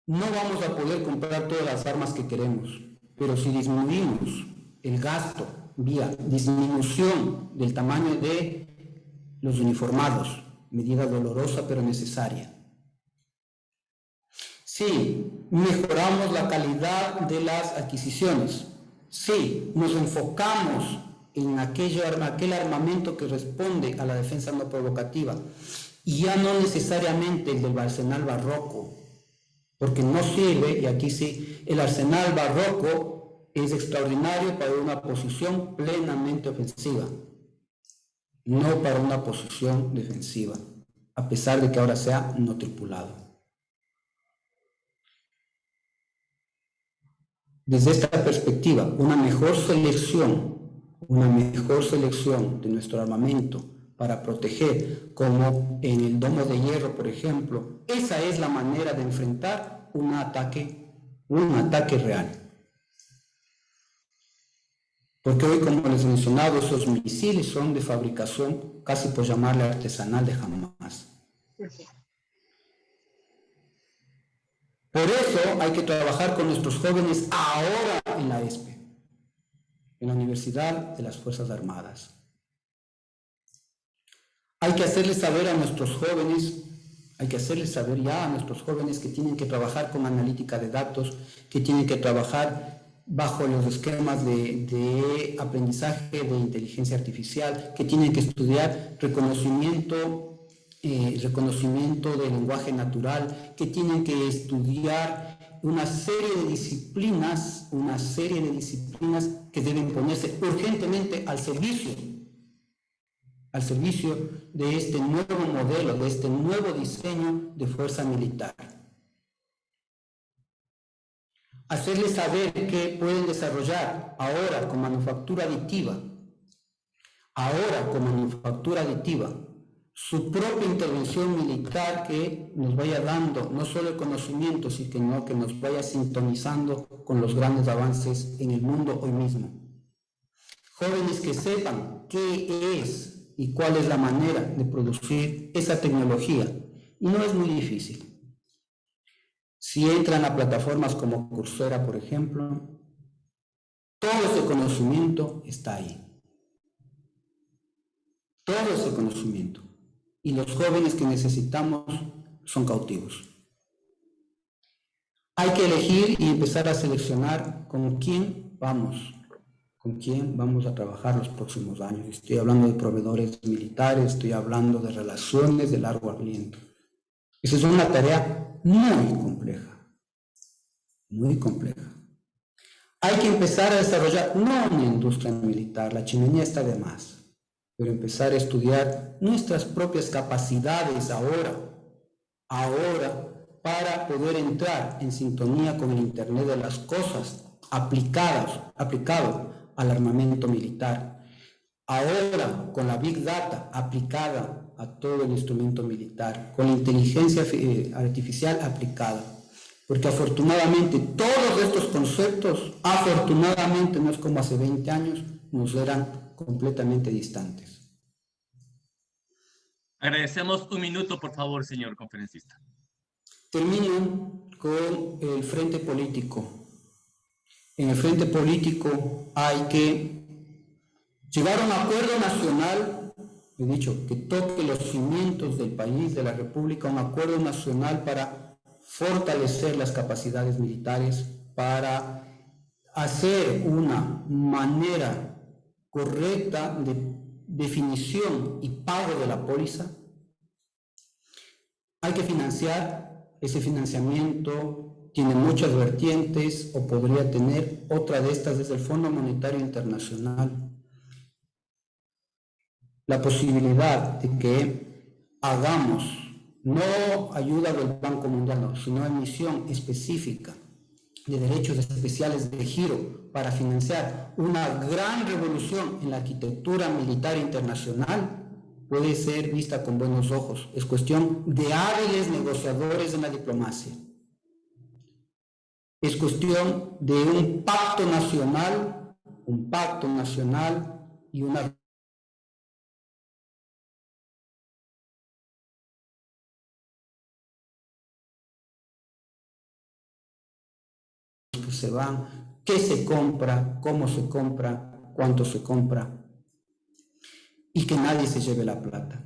No vamos a poder comprar todas las armas que queremos, pero si disminuimos el gasto vía disminución del tamaño de los uniformados, medida dolorosa pero necesaria. Si mejoramos la calidad de las adquisiciones, si nos enfocamos en aquel armamento que responde a la defensa no provocativa, y ya no necesariamente el del arsenal barroco, porque no sirve, y aquí sí, el arsenal barroco es extraordinario para una posición plenamente ofensiva, no para una posición defensiva, a pesar de que ahora sea no tripulado. Desde esta perspectiva, una mejor selección de nuestro armamento para proteger, como en el domo de hierro, por ejemplo, esa es la manera de enfrentar un ataque real. Porque hoy, como les he mencionado, esos misiles son de fabricación, casi por llamarle artesanal, de Hamas. Por eso hay que trabajar con nuestros jóvenes ahora en la ESPE, en la Universidad de las Fuerzas Armadas. Hay que hacerles saber a nuestros jóvenes, que tienen que trabajar con analítica de datos, que tienen que trabajar bajo los esquemas de aprendizaje de inteligencia artificial, que tienen que estudiar reconocimiento del lenguaje natural, que tienen que estudiar una serie de disciplinas que deben ponerse urgentemente al servicio de este nuevo modelo, de este nuevo diseño de fuerza militar. Hacerles saber que pueden desarrollar ahora con manufactura aditiva, su propia intervención militar que nos vaya dando no solo el conocimiento, sino que nos vaya sintonizando con los grandes avances en el mundo hoy mismo. Jóvenes que sepan qué es y cuál es la manera de producir esa tecnología. Y no es muy difícil. Si entran a plataformas como Coursera, por ejemplo, todo ese conocimiento está ahí. Todo ese conocimiento. Y los jóvenes que necesitamos son cautivos. Hay que elegir y empezar a seleccionar con quién vamos a trabajar los próximos años. Estoy hablando de proveedores militares, estoy hablando de relaciones de largo aliento. Esa es una tarea muy compleja. Hay que empezar a desarrollar no una industria militar, la chimenea está de más. pero empezar a estudiar nuestras propias capacidades ahora, para poder entrar en sintonía con el Internet de las cosas aplicado al armamento militar. Ahora, con la Big Data aplicada a todo el instrumento militar, con la inteligencia artificial aplicada. Porque afortunadamente todos estos conceptos, afortunadamente no es como hace 20 años, nos eran completamente distantes. Agradecemos un minuto, por favor, señor conferencista. Termino con el frente político. En el frente político hay que llegar a un acuerdo nacional, he dicho, que toque los cimientos del país, de la República, un acuerdo nacional para fortalecer las capacidades militares, para hacer una manera correcta de definición y pago de la póliza. Hay que financiar, ese financiamiento tiene muchas vertientes o podría tener otra de estas desde el Fondo Monetario Internacional. La posibilidad de que hagamos no ayuda del Banco Mundial, no, sino emisión específica de derechos especiales de giro para financiar una gran revolución en la arquitectura militar internacional, puede ser vista con buenos ojos. Es cuestión de hábiles negociadores en la diplomacia. Es cuestión de un pacto nacional y una que se van, qué se compra, cómo se compra, cuánto se compra, y que nadie se lleve la plata.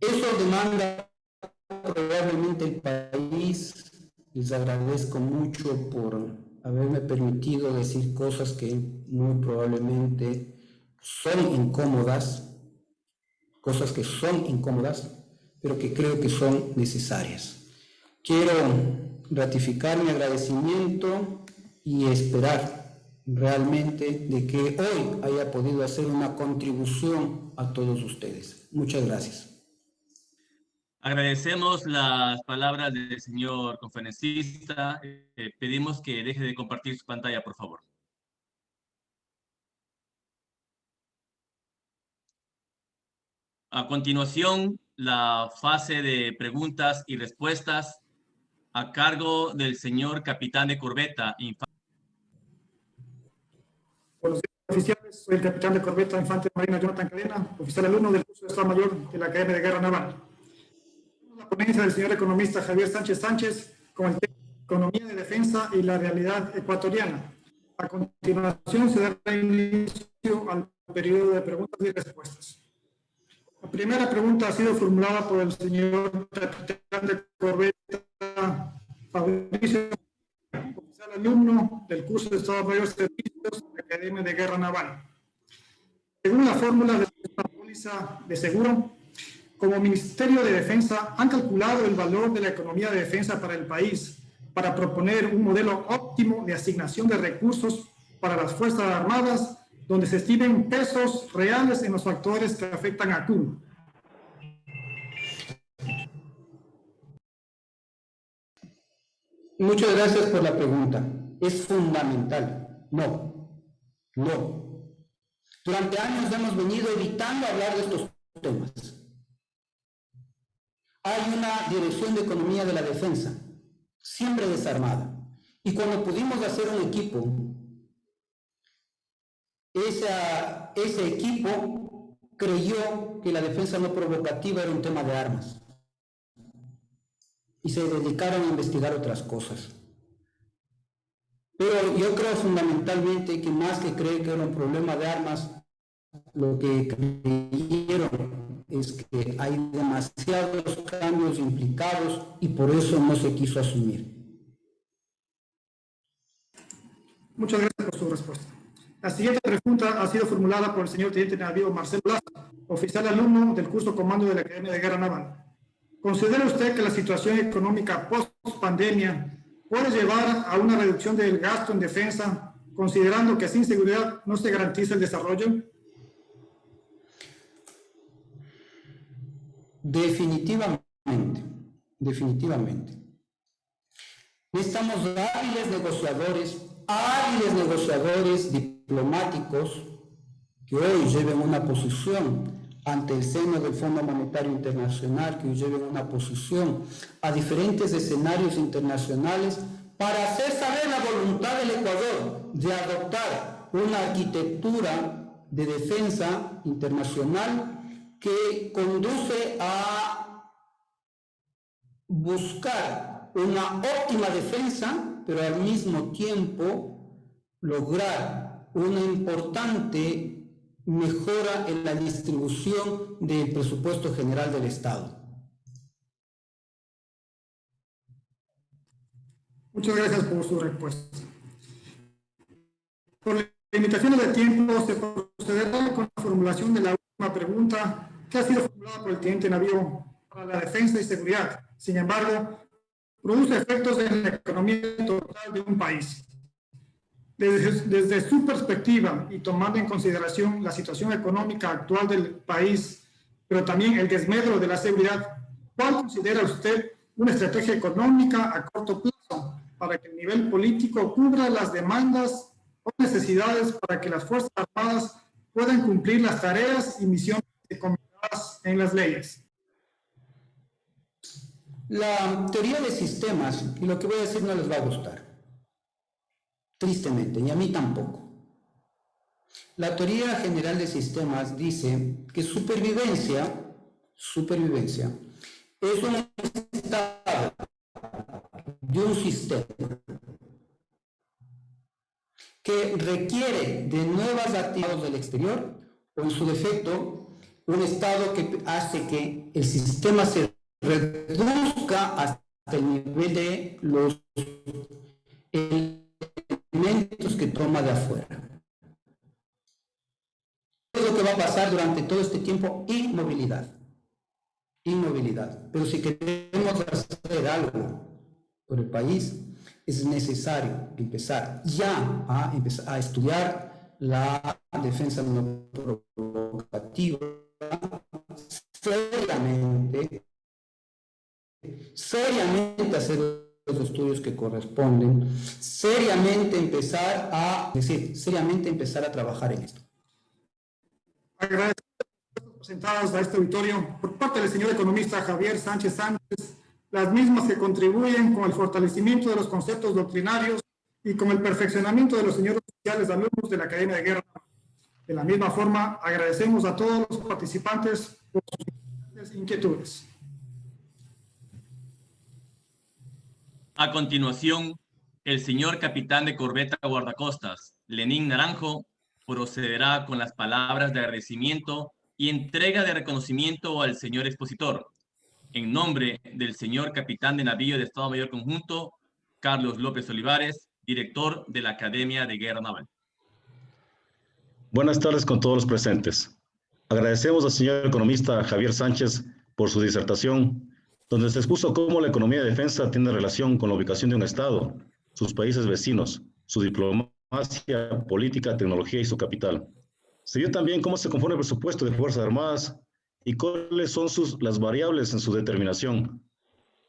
Eso demanda probablemente el país. Les agradezco mucho por haberme permitido decir cosas que muy probablemente son incómodas, pero que creo que son necesarias. Quiero ratificar mi agradecimiento y esperar realmente de que hoy haya podido hacer una contribución a todos ustedes. Muchas gracias. Agradecemos las palabras del señor conferencista. Pedimos que deje de compartir su pantalla, por favor. A continuación, la fase de preguntas y respuestas a cargo del señor capitán de corbeta. Buenos días, oficiales. Soy el capitán de corbeta Infante Marina Jonathan Cadena, oficial alumno del curso de Estado Mayor de la Academia de Guerra Naval. La ponencia del señor economista Javier Sánchez Sánchez con el tema Economía de Defensa y la Realidad Ecuatoriana. A continuación se dará inicio al periodo de preguntas y respuestas. La primera pregunta ha sido formulada por el señor capitán de corbeta Fabricio, oficial alumno del curso de Estado Mayor Servicios de la Academia de Guerra Naval. Según la fórmula de la póliza de seguro, como Ministerio de Defensa han calculado el valor de la economía de defensa para el país para proponer un modelo óptimo de asignación de recursos para las Fuerzas Armadas donde se estimen pesos reales en los factores que afectan a CUM. Muchas gracias por la pregunta. Es fundamental. No. Durante años hemos venido evitando hablar de estos temas. Hay una dirección de economía de la defensa, siempre desarmada. Y cuando pudimos hacer un equipo, ese equipo creyó que la defensa no provocativa era un tema de armas. Y se dedicaron a investigar otras cosas. Pero yo creo fundamentalmente que más que creer que era un problema de armas, lo que creyeron es que hay demasiados cambios implicados y por eso no se quiso asumir. Muchas gracias por su respuesta. La siguiente pregunta ha sido formulada por el señor teniente navío Marcelo Laza, oficial alumno del curso comando de la Academia de Guerra Naval. ¿Considera usted que la situación económica post-pandemia puede llevar a una reducción del gasto en defensa, considerando que sin seguridad no se garantiza el desarrollo? Definitivamente, definitivamente. Necesitamos hábiles negociadores diplomáticos que hoy lleven una posición ante el seno del Fondo Monetario Internacional, que hoy lleven una posición a diferentes escenarios internacionales para hacer saber la voluntad del Ecuador de adoptar una arquitectura de defensa internacional que conduce a buscar una óptima defensa, pero al mismo tiempo lograr una importante mejora en la distribución del presupuesto general del Estado. Muchas gracias por su respuesta. Por limitaciones de tiempo, se procederá con la formulación de la última pregunta que ha sido formulada por el teniente navío para la defensa y seguridad. Sin embargo, produce efectos en la economía total de un país. Desde su perspectiva y tomando en consideración la situación económica actual del país, pero también el desmedro de la seguridad, ¿cuál considera usted una estrategia económica a corto plazo para que el nivel político cubra las demandas o necesidades para que las Fuerzas Armadas puedan cumplir las tareas y misiones encomendadas en las leyes? La teoría de sistemas, y lo que voy a decir no les va a gustar, tristemente, y a mí tampoco. La teoría general de sistemas dice que supervivencia es un estado de un sistema que requiere de nuevas actividades del exterior, o en su defecto, un estado que hace que el sistema se reduzca hasta el nivel de los elementos que toma de afuera. ¿Qué es lo que va a pasar durante todo este tiempo? Inmovilidad. Pero si queremos hacer algo por el país, es necesario empezar ya a estudiar la defensa no provocativa seriamente hacer los estudios que corresponden, seriamente empezar a trabajar en esto. Agradezco presentadas a este auditorio por parte del señor economista Javier Sánchez Sánchez, las mismas que contribuyen con el fortalecimiento de los conceptos doctrinarios y con el perfeccionamiento de los señores oficiales alumnos de la Academia de Guerra. De la misma forma, agradecemos a todos los participantes por sus inquietudes. A continuación, el señor capitán de corbeta guardacostas, Lenín Naranjo, procederá con las palabras de agradecimiento y entrega de reconocimiento al señor expositor. En nombre del señor capitán de navío de Estado Mayor Conjunto, Carlos López Olivares, director de la Academia de Guerra Naval. Buenas tardes con todos los presentes. Agradecemos al señor economista Javier Sánchez por su disertación, donde se expuso cómo la economía de defensa tiene relación con la ubicación de un Estado, sus países vecinos, su diplomacia, política, tecnología y su capital. Se vio también cómo se compone el presupuesto de Fuerzas Armadas y cuáles son las variables en su determinación.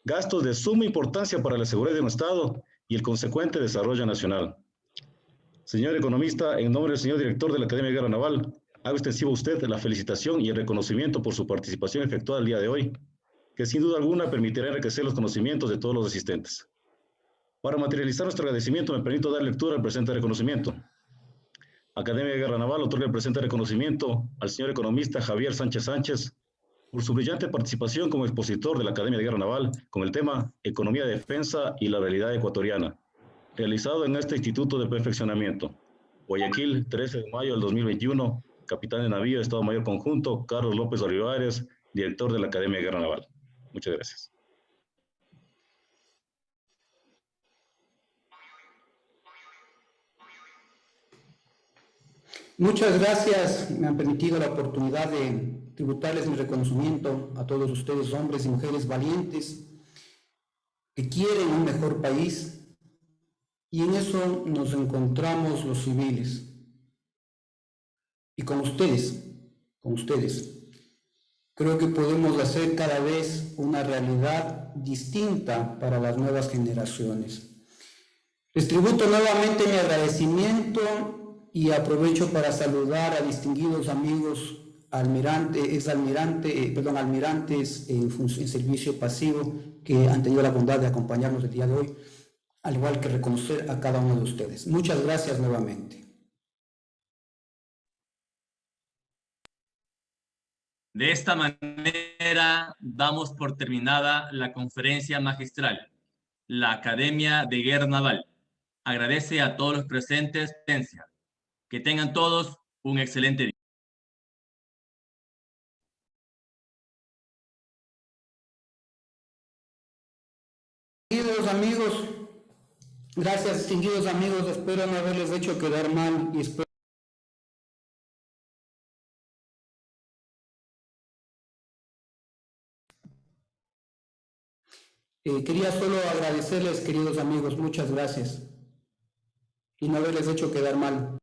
Gastos de suma importancia para la seguridad de un Estado y el consecuente desarrollo nacional. Señor economista, en nombre del señor director de la Academia de Guerra Naval, hago extensivo a usted la felicitación y el reconocimiento por su participación efectuada el día de hoy, que sin duda alguna permitirá enriquecer los conocimientos de todos los asistentes. Para materializar nuestro agradecimiento, me permito dar lectura al presente reconocimiento. Academia de Guerra Naval otorga el presente reconocimiento al señor economista Javier Sánchez Sánchez por su brillante participación como expositor de la Academia de Guerra Naval con el tema Economía de Defensa y la Realidad Ecuatoriana, realizado en este Instituto de Perfeccionamiento. Guayaquil, 13 de mayo del 2021, capitán de navío, Estado Mayor Conjunto, Carlos López Olivares, director de la Academia de Guerra Naval. Muchas gracias. Muchas gracias. Me han permitido la oportunidad de tributarles mi reconocimiento a todos ustedes, hombres y mujeres valientes, que quieren un mejor país, y en eso nos encontramos los civiles. Y con ustedes, Creo que podemos hacer cada vez una realidad distinta para las nuevas generaciones. Les tributo nuevamente mi agradecimiento y aprovecho para saludar a distinguidos amigos almirantes en servicio pasivo que han tenido la bondad de acompañarnos el día de hoy, al igual que reconocer a cada uno de ustedes. Muchas gracias nuevamente. De esta manera damos por terminada la conferencia magistral. La Academia de Guerra Naval agradece a todos los presentes su presencia. Que tengan todos un excelente día. Distinguidos amigos, gracias distinguidos amigos, espero no haberles hecho quedar mal y espero quería solo agradecerles, queridos amigos, muchas gracias y no haberles hecho quedar mal.